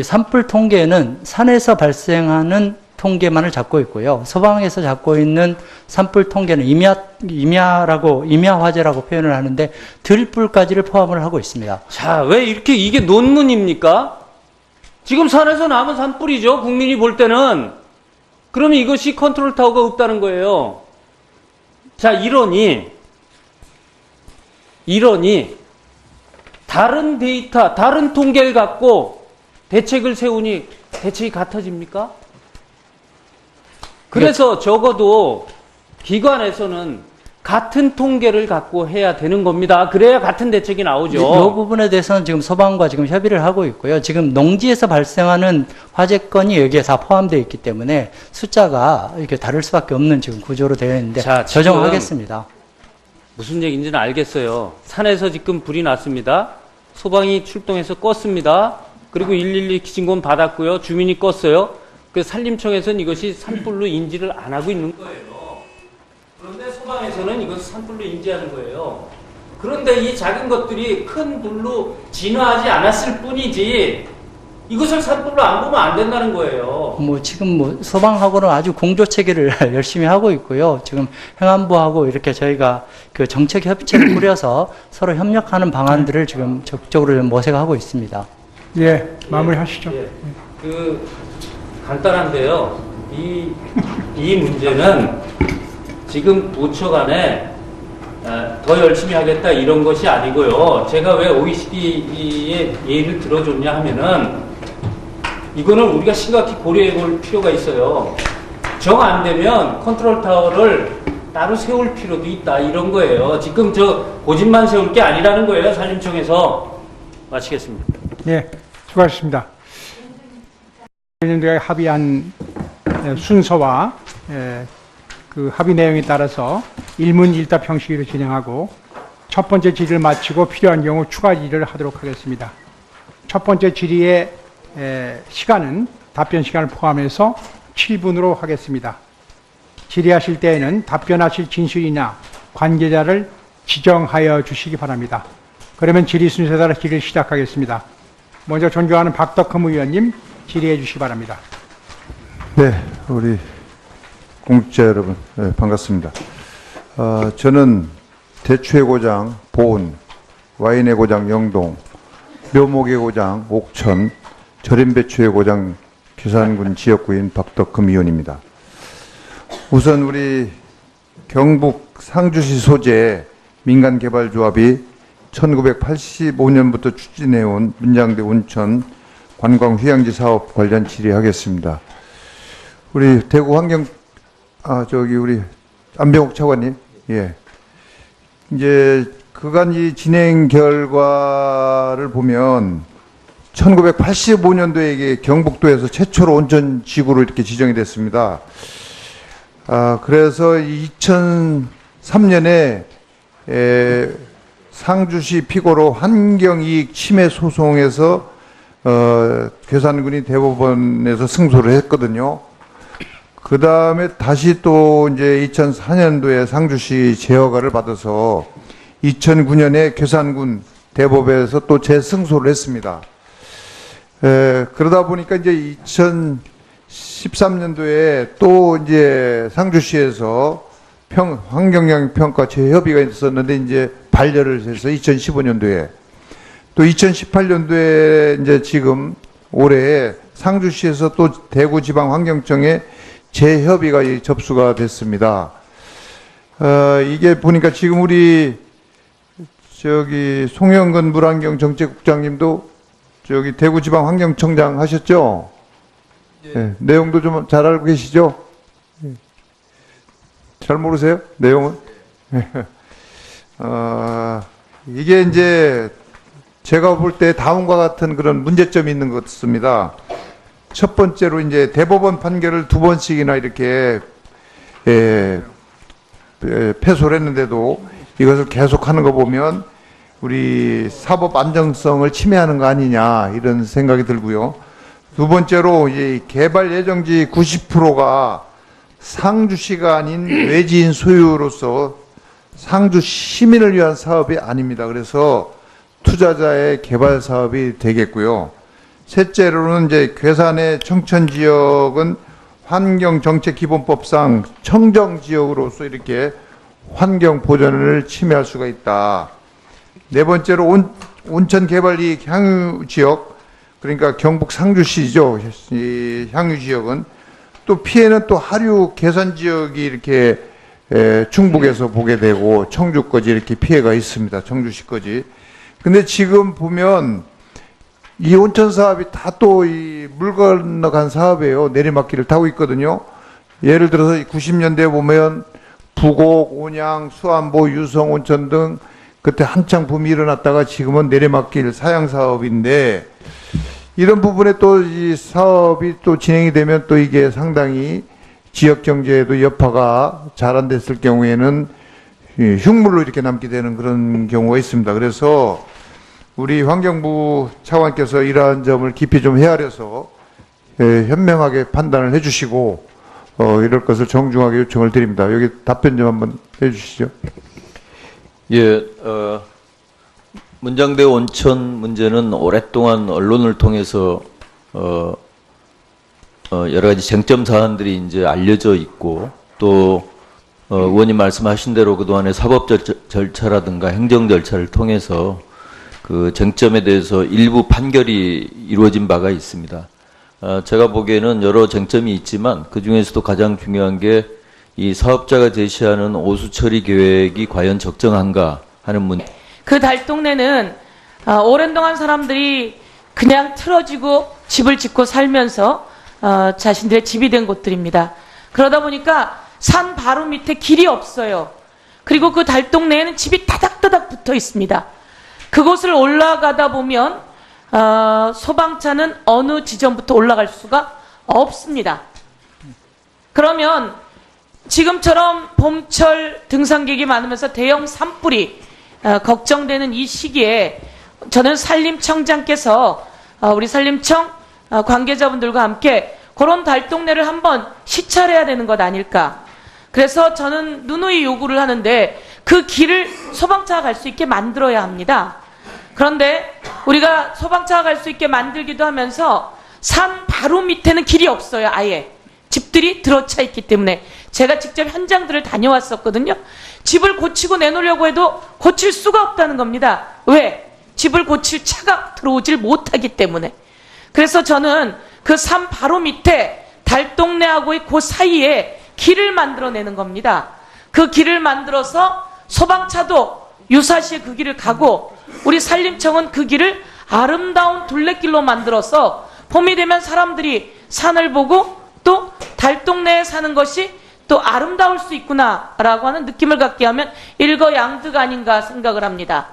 산불 통계는 산에서 발생하는 통계만을 잡고 있고요. 소방에서 잡고 있는 산불 통계는 임야 화재라고 표현을 하는데 들불까지를 포함을 하고 있습니다. 자, 왜 이렇게 이게 논문입니까? 지금 산에서 나면 산불이죠. 국민이 볼 때는. 그러면 이것이 컨트롤 타워가 없다는 거예요. 자, 이러니 다른 데이터, 다른 통계를 갖고 대책을 세우니 대책이 같아집니까? 그래서 적어도 기관에서는 같은 통계를 갖고 해야 되는 겁니다. 그래야 같은 대책이 나오죠. 이 부분에 대해서는 지금 소방과 지금 협의를 하고 있고요. 지금 농지에서 발생하는 화재건이 여기에 다 포함되어 있기 때문에 숫자가 이렇게 다를 수밖에 없는 지금 구조로 되어 있는데 자, 조정하겠습니다. 무슨 얘기인지는 알겠어요. 산에서 지금 불이 났습니다. 소방이 출동해서 껐습니다. 그리고 112 신고는 받았고요. 주민이 껐어요. 그 산림청에서는 이것이 산불로 인지를 안 하고 있는 거예요. 그런데 소방에서는 이것을 산불로 인지하는 거예요. 그런데 이 작은 것들이 큰 불로 진화하지 않았을 뿐이지 이것을 산불로 안 보면 안 된다는 거예요. 지금 소방하고는 아주 공조 체계를 열심히 하고 있고요. 지금 행안부하고 이렇게 저희가 그 정책 협의체를 꾸려서 서로 협력하는 방안들을 지금 적극적으로 모색하고 있습니다. 예, 마무리하시죠. 간단한데요. 이 문제는 지금 부처 간에 더 열심히 하겠다 이런 것이 아니고요. 제가 왜 OECD의 예를 들어줬냐 하면은 이거는 우리가 심각히 고려해 볼 필요가 있어요. 정 안 되면 컨트롤 타워를 따로 세울 필요도 있다 이런 거예요. 지금 고집만 세울 게 아니라는 거예요. 산림청에서. 마치겠습니다. 예, 수고하셨습니다. 의원님들과 합의한 순서와 그 합의 내용에 따라서 일문일답 형식으로 진행하고 첫 번째 질의를 마치고 필요한 경우 추가 질의를 하도록 하겠습니다. 첫 번째 질의의 시간은 답변 시간을 포함해서 7분으로 하겠습니다. 질의하실 때에는 답변하실 진술이나 관계자를 지정하여 주시기 바랍니다. 그러면 질의 순서에 따라 질의를 시작하겠습니다. 먼저 존경하는 박덕흠 의원님 질의해 주시기 바랍니다. 네, 우리 공직자 여러분, 네, 반갑습니다. 저는 대추의 고장 보은, 와인의 고장 영동, 묘목의 고장 옥천, 절임배추의 고장 괴산군 지역구인 박덕흠 의원입니다. 우선 우리 경북 상주시 소재 민간개발조합이 1985년부터 추진해온 문장대 온천 관광휴양지 사업 관련 질의하겠습니다. 우리 대구 환경, 우리 안병욱 차관님, 예. 이제 그간 이 진행 결과를 보면 1985년도에 이게 경북도에서 최초로 온천 지구로 이렇게 지정이 됐습니다. 그래서 2003년에 상주시 피고로 환경이익 침해 소송에서 괴산군이 대법원에서 승소를 했거든요. 그 다음에 다시 또 이제 2004년도에 상주시 재허가를 받아서 2009년에 괴산군 대법에서 또 재승소를 했습니다. 그러다 보니까 이제 2013년도에 또 이제 상주시에서 환경영향 평가 재협의가 있었는데 이제 반려를 해서 2015년도에 또 2018년도에 이제 지금 올해 상주시에서 또 대구지방환경청에 재협의가 접수가 됐습니다. 이게 보니까 지금 우리 송영근 물환경정책국장님도 대구지방환경청장 하셨죠? 네, 내용도 좀 잘 알고 계시죠? 잘 모르세요? 내용은? 이게 이제 제가 볼 때 다음과 같은 그런 문제점이 있는 것 같습니다. 첫 번째로 이제 대법원 판결을 2번씩이나 이렇게 패소를 했는데도 이것을 계속하는 거 보면 우리 사법 안정성을 침해하는 거 아니냐 이런 생각이 들고요. 두 번째로 이 개발 예정지 90%가 상주시가 아닌 외지인 소유로서 상주 시민을 위한 사업이 아닙니다. 그래서 투자자의 개발 사업이 되겠고요. 셋째로는 이제 괴산의 청천 지역은 환경정책기본법상 청정지역으로서 이렇게 환경 보전을 침해할 수가 있다. 네 번째로 온천개발이익 향유지역, 그러니까 경북 상주시죠. 이 향유지역은 또 피해는 또 하류 개선지역이 이렇게 충북에서 보게 되고 청주까지 이렇게 피해가 있습니다. 청주시까지. 근데 지금 보면 이 온천 사업이 다 또 이 물 건너간 사업이에요. 내리막길을 타고 있거든요. 예를 들어서 90년대에 보면 부곡, 온양, 수안보, 유성 온천 등 그때 한창 붐이 일어났다가 지금은 내리막길 사양 사업인데 이런 부분에 또 이 사업이 또 진행이 되면 또 이게 상당히 지역 경제에도 여파가 잘 안 됐을 경우에는 흉물로 이렇게 남게 되는 그런 경우가 있습니다. 그래서 우리 환경부 차관께서 이러한 점을 깊이 좀 헤아려서 현명하게 판단을 해주시고 이럴 것을 정중하게 요청을 드립니다. 여기 답변 좀 한번 해주시죠. 예, 문장대 온천 문제는 오랫동안 언론을 통해서 여러 가지 쟁점 사안들이 이제 알려져 있고 또 의원님 말씀하신 대로 그동안의 사법 절차라든가 행정 절차를 통해서 그 쟁점에 대해서 일부 판결이 이루어진 바가 있습니다. 제가 보기에는 여러 쟁점이 있지만 그 중에서도 가장 중요한 게 이 사업자가 제시하는 오수 처리 계획이 과연 적정한가 하는 문제. 그 달동네는 오랜 동안 사람들이 그냥 틀어지고 집을 짓고 살면서 자신들의 집이 된 곳들입니다. 그러다 보니까 산 바로 밑에 길이 없어요. 그리고 그 달동네에는 집이 따닥따닥 붙어 있습니다. 그곳을 올라가다 보면 소방차는 어느 지점부터 올라갈 수가 없습니다. 그러면 지금처럼 봄철 등산객이 많으면서 대형 산불이 걱정되는 이 시기에 저는 산림청장께서 우리 산림청 관계자분들과 함께 그런 달동네를 한번 시찰해야 되는 것 아닐까. 그래서 저는 누누이 요구를 하는데 그 길을 소방차가 갈 수 있게 만들어야 합니다. 그런데 우리가 소방차가 갈 수 있게 만들기도 하면서 산 바로 밑에는 길이 없어요. 아예. 집들이 들어차 있기 때문에 제가 직접 현장들을 다녀왔었거든요. 집을 고치고 내놓으려고 해도 고칠 수가 없다는 겁니다. 왜? 집을 고칠 차가 들어오질 못하기 때문에. 그래서 저는 그 산 바로 밑에 달동네하고의 그 사이에 길을 만들어내는 겁니다. 그 길을 만들어서 소방차도 유사시에 그 길을 가고 우리 산림청은 그 길을 아름다운 둘레길로 만들어서 봄이 되면 사람들이 산을 보고 또 달동네에 사는 것이 또 아름다울 수 있구나라고 하는 느낌을 갖게 하면 일거양득 아닌가 생각을 합니다.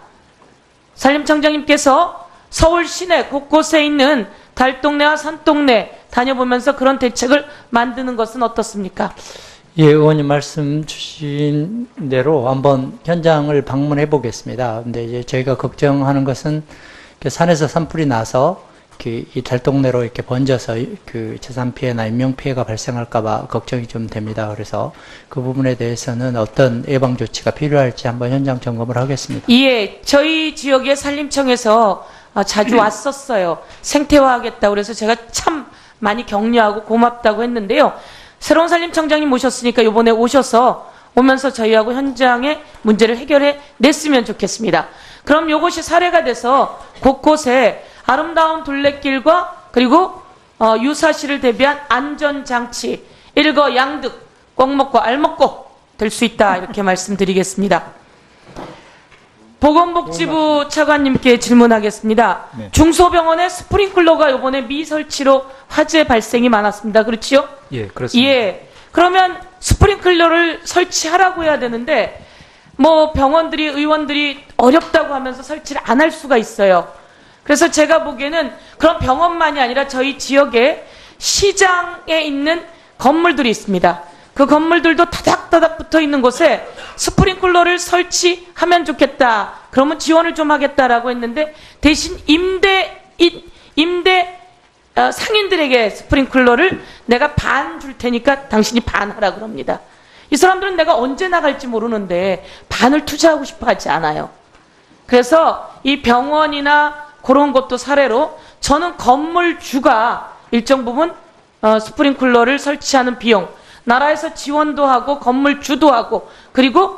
산림청장님께서 서울 시내 곳곳에 있는 달동네와 산동네 다녀보면서 그런 대책을 만드는 것은 어떻습니까? 예, 의원님 말씀 주신 대로 한번 현장을 방문해 보겠습니다. 근데 이제 저희가 걱정하는 것은 산에서 산불이 나서 이 달동네로 이렇게 번져서 그 재산 피해나 인명 피해가 발생할까봐 걱정이 좀 됩니다. 그래서 그 부분에 대해서는 어떤 예방 조치가 필요할지 한번 현장 점검을 하겠습니다. 예, 저희 지역의 산림청에서 자주 왔었어요. 생태화하겠다. 그래서 제가 참 많이 격려하고 고맙다고 했는데요. 새로운 산림청장님 모셨으니까 이번에 오면서 저희하고 현장의 문제를 해결해 냈으면 좋겠습니다. 그럼 이것이 사례가 돼서 곳곳에 아름다운 둘레길과 그리고 유사시를 대비한 안전장치, 일거양득, 꼭 먹고 알 먹고 될 수 있다, 이렇게 말씀드리겠습니다. 보건복지부 차관님께 질문하겠습니다. 네. 중소병원의 스프링클러가 이번에 미설치로 화재 발생이 많았습니다. 그렇지요? 예, 그렇습니다. 예. 그러면 스프링클러를 설치하라고 해야 되는데 뭐 병원들이, 의원들이 어렵다고 하면서 설치를 안 할 수가 있어요. 그래서 제가 보기에는 그런 병원만이 아니라 저희 지역에 시장에 있는 건물들이 있습니다. 그 건물들도 타닥타닥 붙어 있는 곳에 스프링클러를 설치하면 좋겠다. 그러면 지원을 좀 하겠다라고 했는데 대신 상인들에게 스프링클러를 내가 반 줄 테니까 당신이 반 하라 그럽니다. 이 사람들은 내가 언제 나갈지 모르는데 반을 투자하고 싶어 하지 않아요. 그래서 이 병원이나 그런 것도 사례로 저는 건물주가 일정 부분 스프링클러를 설치하는 비용, 나라에서 지원도 하고 건물주도 하고 그리고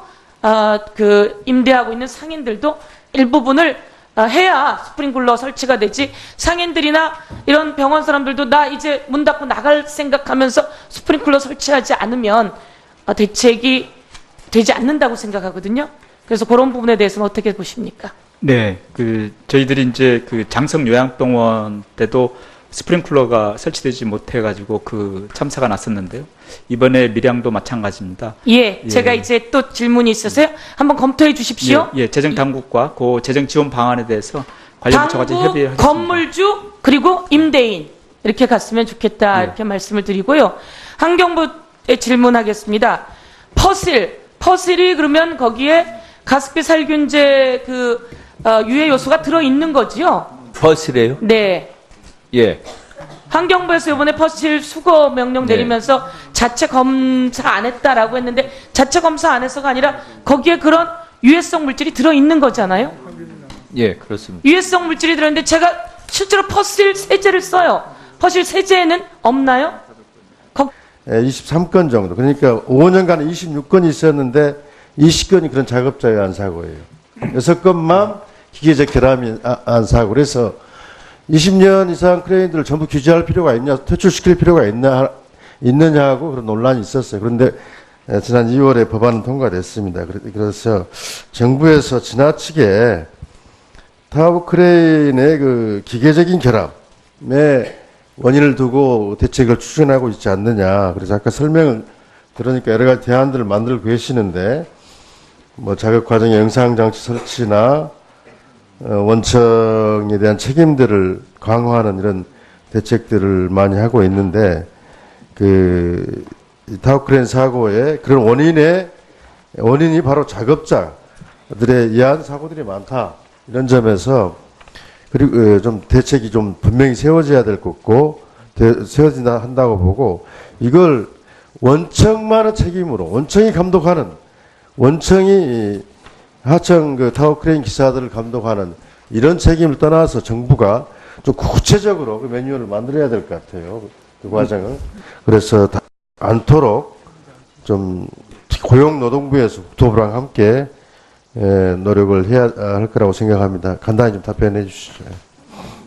그 임대하고 있는 상인들도 일부분을 해야 스프링클러 설치가 되지, 상인들이나 이런 병원 사람들도 나 이제 문 닫고 나갈 생각하면서 스프링클러 설치하지 않으면 대책이 되지 않는다고 생각하거든요. 그래서 그런 부분에 대해서는 어떻게 보십니까? 네, 저희들이 이제 장성 요양병원 때도 스프링클러가 설치되지 못해가지고 참사가 났었는데요. 이번에 밀양도 마찬가지입니다. 예, 제가 이제 또 질문이 있어서요. 한번 검토해 주십시오. 예, 재정 당국과 그 재정 지원 방안에 대해서 관련 부처가 협의하겠습니다. 건물주 그리고 임대인 이렇게 갔으면 좋겠다, 이렇게 말씀을 드리고요. 환경부에 질문하겠습니다. 퍼실이 그러면 거기에 가습기 살균제 유해 요소가 들어 있는 거지요? 퍼실이에요? 네. 예. 환경부에서 이번에 퍼실 수거 명령 내리면서 자체 검사 안 했다라고 했는데 자체 검사 안 해서가 아니라 거기에 그런 유해성 물질이 들어 있는 거잖아요? 예, 그렇습니다. 유해성 물질이 들어있는데 제가 실제로 퍼실 세제를 써요. 퍼실 세제에는 없나요? 23건 정도. 그러니까 5년간 26건이 있었는데 20건이 그런 작업자의 안 사고예요. 6건만 기계적 결함이 안 사고. 그래서 20년 이상 크레인들을 전부 규제할 필요가 있냐, 퇴출시킬 필요가 있느냐고 그런 논란이 있었어요. 그런데 지난 2월에 법안은 통과됐습니다. 그래서 정부에서 지나치게 타워 크레인의 기계적인 결함에 원인을 두고 대책을 추진하고 있지 않느냐. 그래서 아까 설명을 들으니까 여러 가지 대안들을 만들고 계시는데, 뭐 작업 과정의 영상장치 설치나 원청에 대한 책임들을 강화하는 이런 대책들을 많이 하고 있는데, 타워 크레인 사고의 그런 원인이 바로 작업자들에 의한 사고들이 많다. 이런 점에서 그리고 좀 대책이 좀 분명히 세워져야 될 것 같고 세워진다 한다고 보고, 이걸 원청만의 책임으로 원청이 감독하는, 원청이 하청 타워 크레인 기사들을 감독하는 이런 책임을 떠나서 정부가 좀 구체적으로 매뉴얼을 만들어야 될 것 같아요. 그 과정을. 그래서 않도록 좀 고용노동부에서 국토부랑 함께 노력을 해야 할 거라고 생각합니다. 간단히 좀 답변해 주시죠.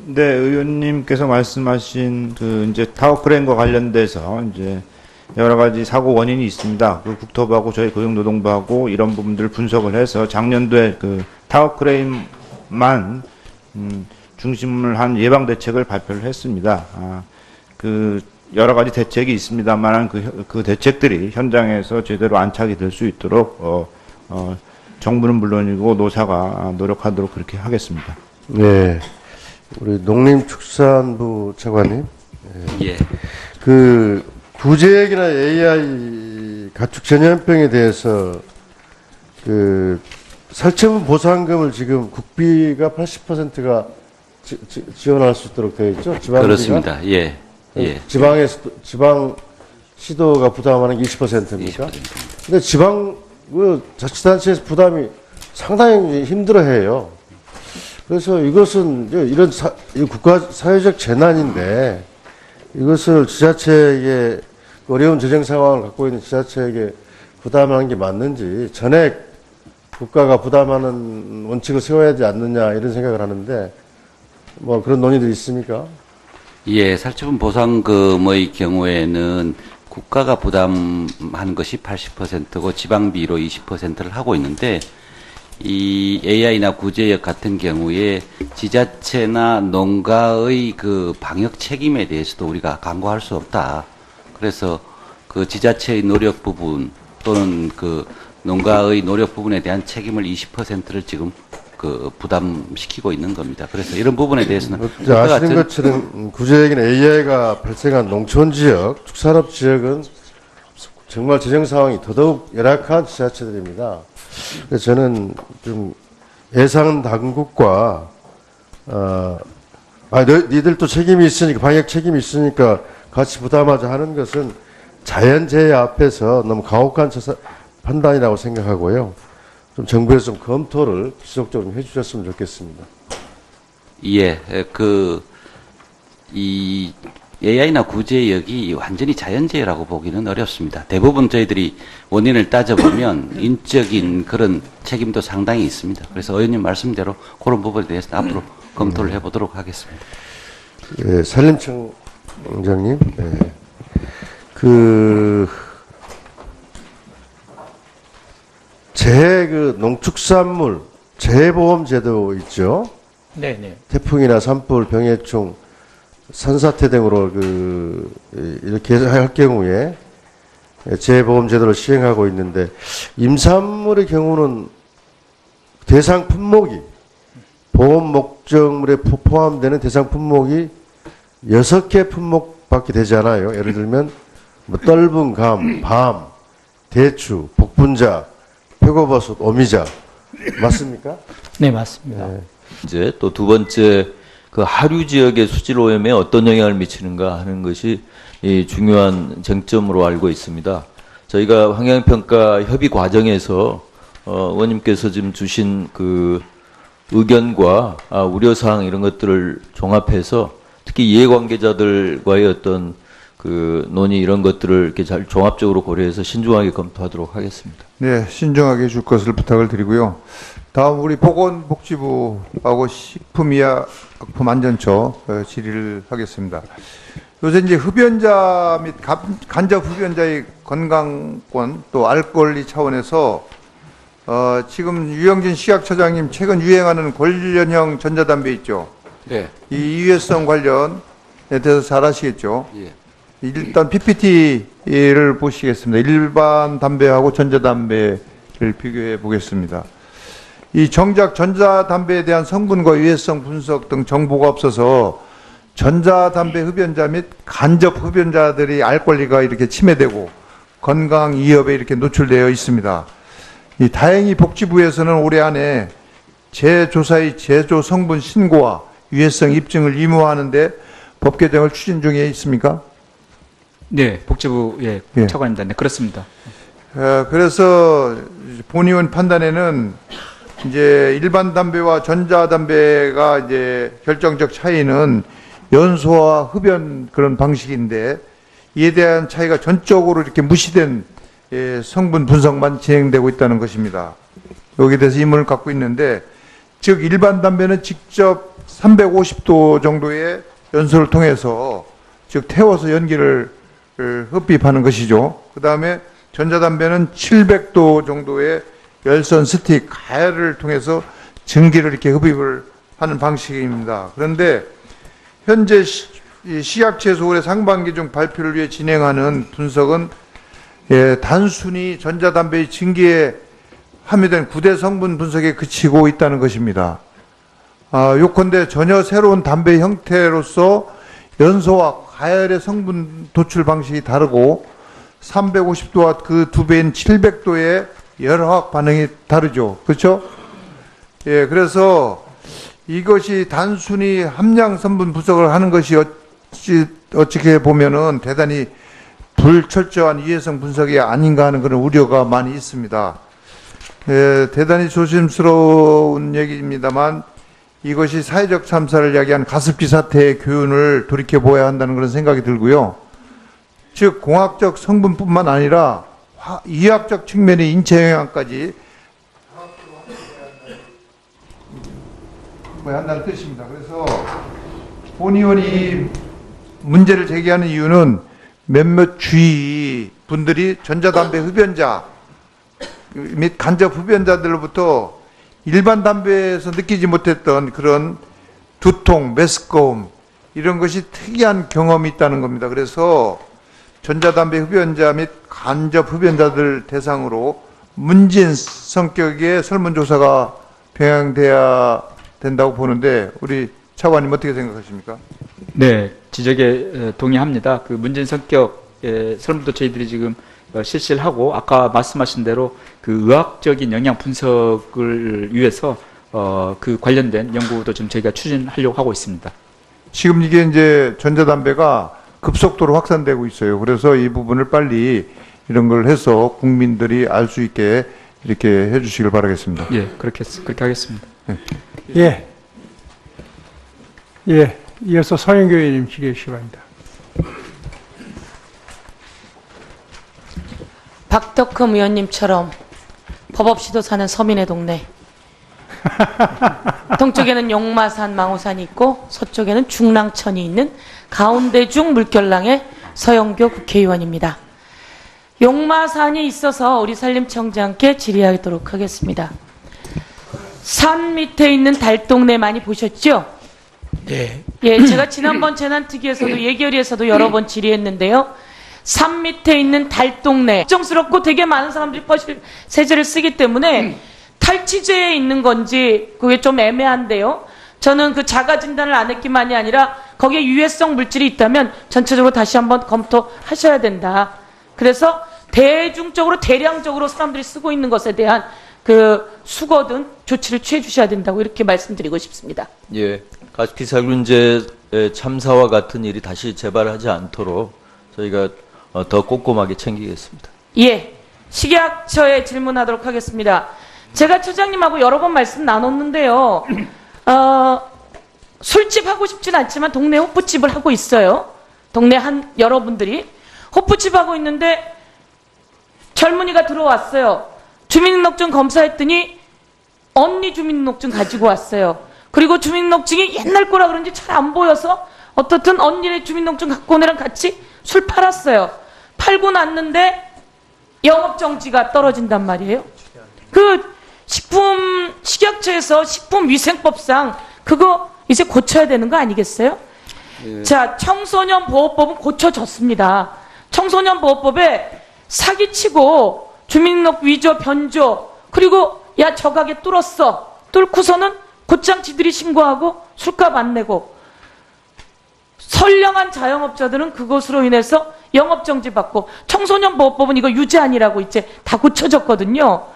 네, 의원님께서 말씀하신 이제 타워 크레인과 관련돼서 이제 여러 가지 사고 원인이 있습니다. 국토부하고 저희 고용노동부하고 이런 부분들을 분석을 해서 작년도에 타워 크레인만 중심을 한 예방 대책을 발표를 했습니다. 여러 가지 대책이 있습니다만 그 대책들이 현장에서 제대로 안착이 될 수 있도록 정부는 물론이고 노사가 노력하도록 그렇게 하겠습니다. 네, 우리 농림축산부 차관님. 예. 구제액이나 AI 가축 전염병에 대해서 살처분 보상금을 지금 국비가 80%가 지원할 수 있도록 되어 있죠? 지방비가? 그렇습니다. 예. 예. 지방 시도가 부담하는 게 20%입니까? 20%. 근데 자치단체에서 부담이 상당히 힘들어해요. 그래서 이것은 이런 국가 사회적 재난인데 이것을 지자체에게 어려운 재정 상황을 갖고 있는 지자체에게 부담하는 게 맞는지, 전액 국가가 부담하는 원칙을 세워야 하지 않느냐 이런 생각을 하는데 뭐 그런 논의들이 있습니까? 예, 살처분 보상금의 경우에는 국가가 부담하는 것이 80%고 지방비로 20%를 하고 있는데, 이 AI나 구제역 같은 경우에 지자체나 농가의 그 방역 책임에 대해서도 우리가 강구할 수 없다. 그래서 그 지자체의 노력 부분 또는 그 농가의 노력 부분에 대한 책임을 20%를 지금 그 부담시키고 있는 겁니다. 그래서 이런 부분에 대해서는 아시는 것처럼 구제역이나 AI가 발생한 농촌 지역, 축산업 지역은 정말 재정 상황이 더더욱 열악한 지자체들입니다. 그래서 저는 좀 예산 당국과 니들도 책임이 있으니까 방역 책임이 있으니까 같이 부담하자 하는 것은 자연재해 앞에서 너무 가혹한 판단이라고 생각하고요. 좀 정부에서 좀 검토를 지속적으로 해주셨으면 좋겠습니다. 예, 이 AI나 구제역이 완전히 자연재해라고 보기는 어렵습니다. 대부분 저희들이 원인을 따져보면 인적인 그런 책임도 상당히 있습니다. 그래서 의원님 말씀대로 그런 부분에 대해서는 앞으로 검토를 해보도록 하겠습니다. 예, 산림청장님, 예. 농축산물 재해보험 제도 있죠? 네네. 태풍이나 산불, 병해충, 산사태 등으로 이렇게 할 경우에 재해보험 제도를 시행하고 있는데, 임산물의 경우는 대상 품목이, 보험 목적물에 포함되는 대상 품목이 6개 품목밖에 되지 않아요. 예를 들면, 떫은 감, 밤, 대추, 복분자, 표고버섯, 오미자. 맞습니까? 네, 맞습니다. 네. 이제 또 두 번째, 그 하류 지역의 수질 오염에 어떤 영향을 미치는가 하는 것이 이 중요한 쟁점으로 알고 있습니다. 저희가 환경평가 협의 과정에서 의원님께서 지금 주신 그 의견과 우려사항 이런 것들을 종합해서 특히 이해관계자들과의 어떤 그 논의 이런 것들을 이렇게 잘 종합적으로 고려해서 신중하게 검토하도록 하겠습니다. 네, 신중하게 줄 것을 부탁을 드리고요. 다음 우리 보건복지부하고 식품의약품안전처 질의를 하겠습니다. 요새 이제 흡연자 및 간접 흡연자의 건강권 또 알 권리 차원에서 지금 유영진 식약처장님 최근 유행하는 관련형 전자담배 있죠. 네. 이 유해성 관련에 대해서 잘 아시겠죠. 예. 일단 PPT를 보시겠습니다. 일반 담배하고 전자담배를 비교해 보겠습니다. 이 정작 전자담배에 대한 성분과 유해성 분석 등 정보가 없어서 전자담배 흡연자 및 간접 흡연자들이 알 권리가 이렇게 침해되고 건강 위협에 이렇게 노출되어 있습니다. 다행히 복지부에서는 올해 안에 제조사의 제조 성분 신고와 유해성 입증을 의무화하는데 법 개정을 추진 중에 있습니까? 네, 복지부 차관입니다. 네, 그렇습니다. 그래서 본의원 판단에는 이제 일반 담배와 전자담배가 이제 결정적 차이는 연소와 흡연 그런 방식인데 이에 대한 차이가 전적으로 이렇게 무시된 성분 분석만 진행되고 있다는 것입니다. 여기에 대해서 의문을 갖고 있는데, 즉 일반 담배는 직접 350도 정도의 연소를 통해서 즉 태워서 연기를 흡입하는 것이죠. 그 다음에 전자담배는 700도 정도의 열선 스틱 가열을 통해서 증기를 이렇게 흡입을 하는 방식입니다. 그런데 현재 식약처에서 올해 상반기 중 발표를 위해 진행하는 분석은 단순히 전자담배의 증기에 함유된 구대 성분 분석에 그치고 있다는 것입니다. 요컨대 전혀 새로운 담배 형태로서 연소와 가열의 성분 도출 방식이 다르고 350도와 그 두 배인 700도의 열화학 반응이 다르죠. 그렇죠? 예, 그래서 이것이 단순히 함량 성분 분석을 하는 것이 어떻게 보면은 대단히 불철저한 유해성 분석이 아닌가 하는 그런 우려가 많이 있습니다. 예, 대단히 조심스러운 얘기입니다만 이것이 사회적 참사를 야기한 가습기 사태의 교훈을 돌이켜보아야 한다는 그런 생각이 들고요. 즉 공학적 성분뿐만 아니라 이학적 측면의 인체 영향까지 한다는 뜻입니다. 그래서 본 의원이 문제를 제기하는 이유는 몇몇 주의 분들이 전자담배 흡연자 및 간접 흡연자들로부터 일반 담배에서 느끼지 못했던 그런 두통, 메스꺼움 이런 것이 특이한 경험이 있다는 겁니다. 그래서 전자담배 흡연자 및 간접 흡연자들 대상으로 문진 성격의 설문조사가 병행돼야 된다고 보는데 우리 차관님 어떻게 생각하십니까? 네, 지적에 동의합니다. 그 문진 성격의 설문도 저희들이 지금 실시를 하고 아까 말씀하신 대로 그 의학적인 영양 분석을 위해서 그 관련된 연구도 지금 저희가 추진하려고 하고 있습니다. 지금 이게 이제 전자담배가 급속도로 확산되고 있어요. 그래서 이 부분을 빨리 이런 걸 해서 국민들이 알 수 있게 이렇게 해주시길 바라겠습니다. 예, 그렇게 하겠습니다. 예. 예. 이어서 서영교 의원님 질의 시간입니다. 박덕흠 의원님처럼 법 없이도 사는 서민의 동네. 동쪽에는 용마산, 망우산이 있고 서쪽에는 중랑천이 있는 가운데 중 물결랑의 서영교 국회의원입니다. 용마산이 있어서 우리 산림청장께 질의하도록 하겠습니다. 산 밑에 있는 달동네 많이 보셨죠? 네. 예, 제가 지난번 재난특위에서도 예결위에서도 여러 번 질의했는데요. 산 밑에 있는 달동네 걱정스럽고 되게 많은 사람들이 퍼실 세제를 쓰기 때문에 탈취제에 있는 건지 그게 좀 애매한데요. 저는 그 자가 진단을 안 했기만이 아니라 거기에 유해성 물질이 있다면 전체적으로 다시 한번 검토하셔야 된다. 그래서 대중적으로 대량적으로 사람들이 쓰고 있는 것에 대한 그 수거든 조치를 취해 주셔야 된다고 이렇게 말씀드리고 싶습니다. 예, 가습기살균제 참사와 같은 일이 다시 재발하지 않도록 저희가 더 꼼꼼하게 챙기겠습니다. 예, 식약처에 질문하도록 하겠습니다. 제가 처장님하고 여러 번 말씀 나눴는데요. 술집 하고 싶진 않지만 동네 호프집을 하고 있어요. 동네 여러분들이 호프집 하고 있는데 젊은이가 들어왔어요. 주민등록증 검사했더니 언니 주민등록증 가지고 왔어요. 그리고 주민등록증이 옛날 거라 그런지 잘 안 보여서 어떻든 언니네 주민등록증 갖고 온 애랑 같이 술 팔았어요. 팔고 났는데 영업정지가 떨어진단 말이에요. 그 식약처에서 식품위생법상 그거 이제 고쳐야 되는 거 아니겠어요? 예. 자, 청소년보호법은 고쳐졌습니다. 청소년보호법에 사기치고 주민등록 위조, 변조, 그리고 야 저 가게 뚫었어. 뚫고서는 곧장 지들이 신고하고 술값 안 내고 선량한 자영업자들은 그것으로 인해서 영업정지 받고 청소년보호법은 이거 유죄아니라고 이제 다 고쳐졌거든요.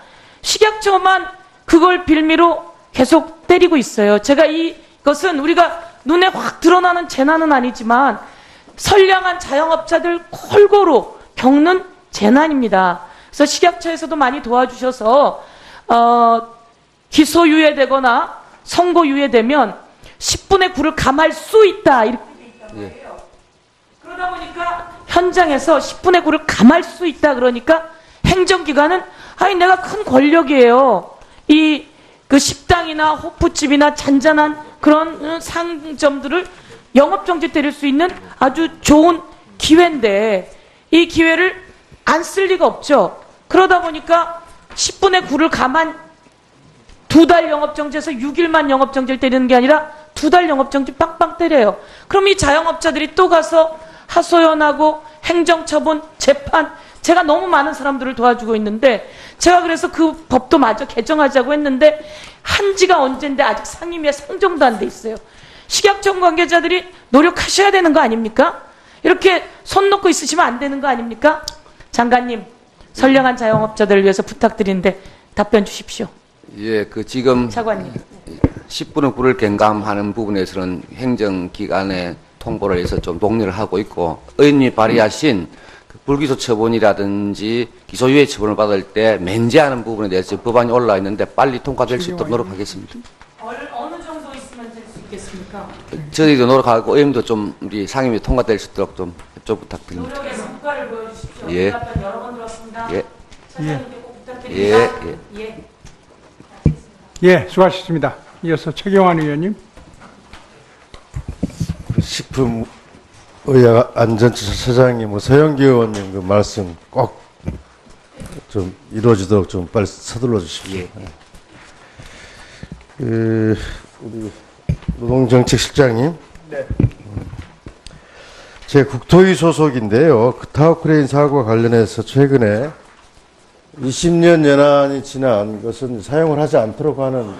식약처만 그걸 빌미로 계속 때리고 있어요. 제가 이것은 우리가 눈에 확 드러나는 재난은 아니지만 선량한 자영업자들 골고루 겪는 재난입니다. 그래서 식약처에서도 많이 도와주셔서 기소유예되거나 선고유예되면 10분의 9를 감할 수 있다 이렇게 돼 있단 말이에요. 그러다 보니까 현장에서 10분의 9를 감할 수 있다 그러니까 행정기관은 아니 내가 큰 권력이에요. 그 식당이나 호프집이나 잔잔한 그런 상점들을 영업정지 때릴 수 있는 아주 좋은 기회인데 이 기회를 안 쓸 리가 없죠. 그러다 보니까 10분의 9를 감한 2달 영업정지에서 6일만 영업정지를 때리는 게 아니라 2달 영업정지 빵빵 때려요. 그럼 이 자영업자들이 또 가서 하소연하고 행정처분, 재판, 제가 너무 많은 사람들을 도와주고 있는데 제가 그래서 그 법도 마저 개정하자고 했는데 한지가 언젠데 아직 상임위에 상정도 안 돼 있어요. 식약청 관계자들이 노력하셔야 되는 거 아닙니까? 이렇게 손 놓고 있으시면 안 되는 거 아닙니까? 장관님, 선량한 자영업자들을 위해서 부탁드리는데 답변 주십시오. 예, 그 지금 차관님. 10분의 9를 경감하는 부분에서는 행정기관에 통보를 해서 좀 독려를 하고 있고 의원님이 발의하신 그 불기소 처분이라든지 기소유예 처분을 받을 때 면제하는 부분에 대해서 법안이 올라와 있는데 빨리 통과될 수 있도록 노력하겠습니다. 어느 정도 있으면 될 수 있겠습니까? 저희도 노력하고 의원님도 좀 우리 상임위 통과될 수 있도록 좀 협조 부탁드립니다. 노력의 성과를 보여주십시오. 예. 답변 여러 번 들었습니다. 예. 차장님께 꼭 부탁드립니다. 예. 예, 수고하셨습니다. 이어서 최경환 의원님. 식품 의학안전처차장님, 서영기 의원님 그 말씀 꼭 좀 이루어지도록 좀 빨리 서둘러 주십시오. 우리 노동정책실장님. 네. 제 국토위 소속인데요. 그 타워크레인 사고와 관련해서 최근에 20년 연한이 지난 것은 사용을 하지 않도록 하는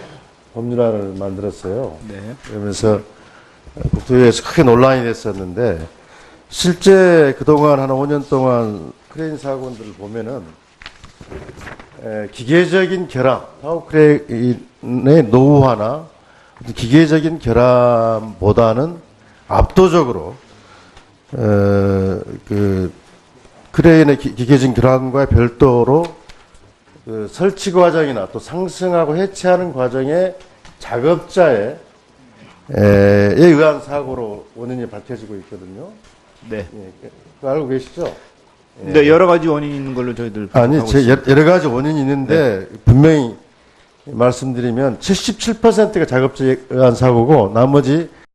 법률안을 만들었어요. 네. 그러면서 국토위에서 크게 논란이 됐었는데 실제 그동안 한 5년 동안 크레인 사고들을 보면은 기계적인 결함, 타워크레인의 노후화나 기계적인 결함보다는 압도적으로 그 크레인의 기계적인 결함과 별도로 그 설치 과정이나 또 상승하고 해체하는 과정의 작업자에 의한 사고로 원인이 밝혀지고 있거든요. 네. 예, 그거 알고 계시죠? 네, 여러 가지 원인이 있는 걸로 저희들 아니, 하고 있습니다. 여러 가지 원인이 있는데 분명히 말씀드리면 77%가 작업자에 의한 사고고 나머지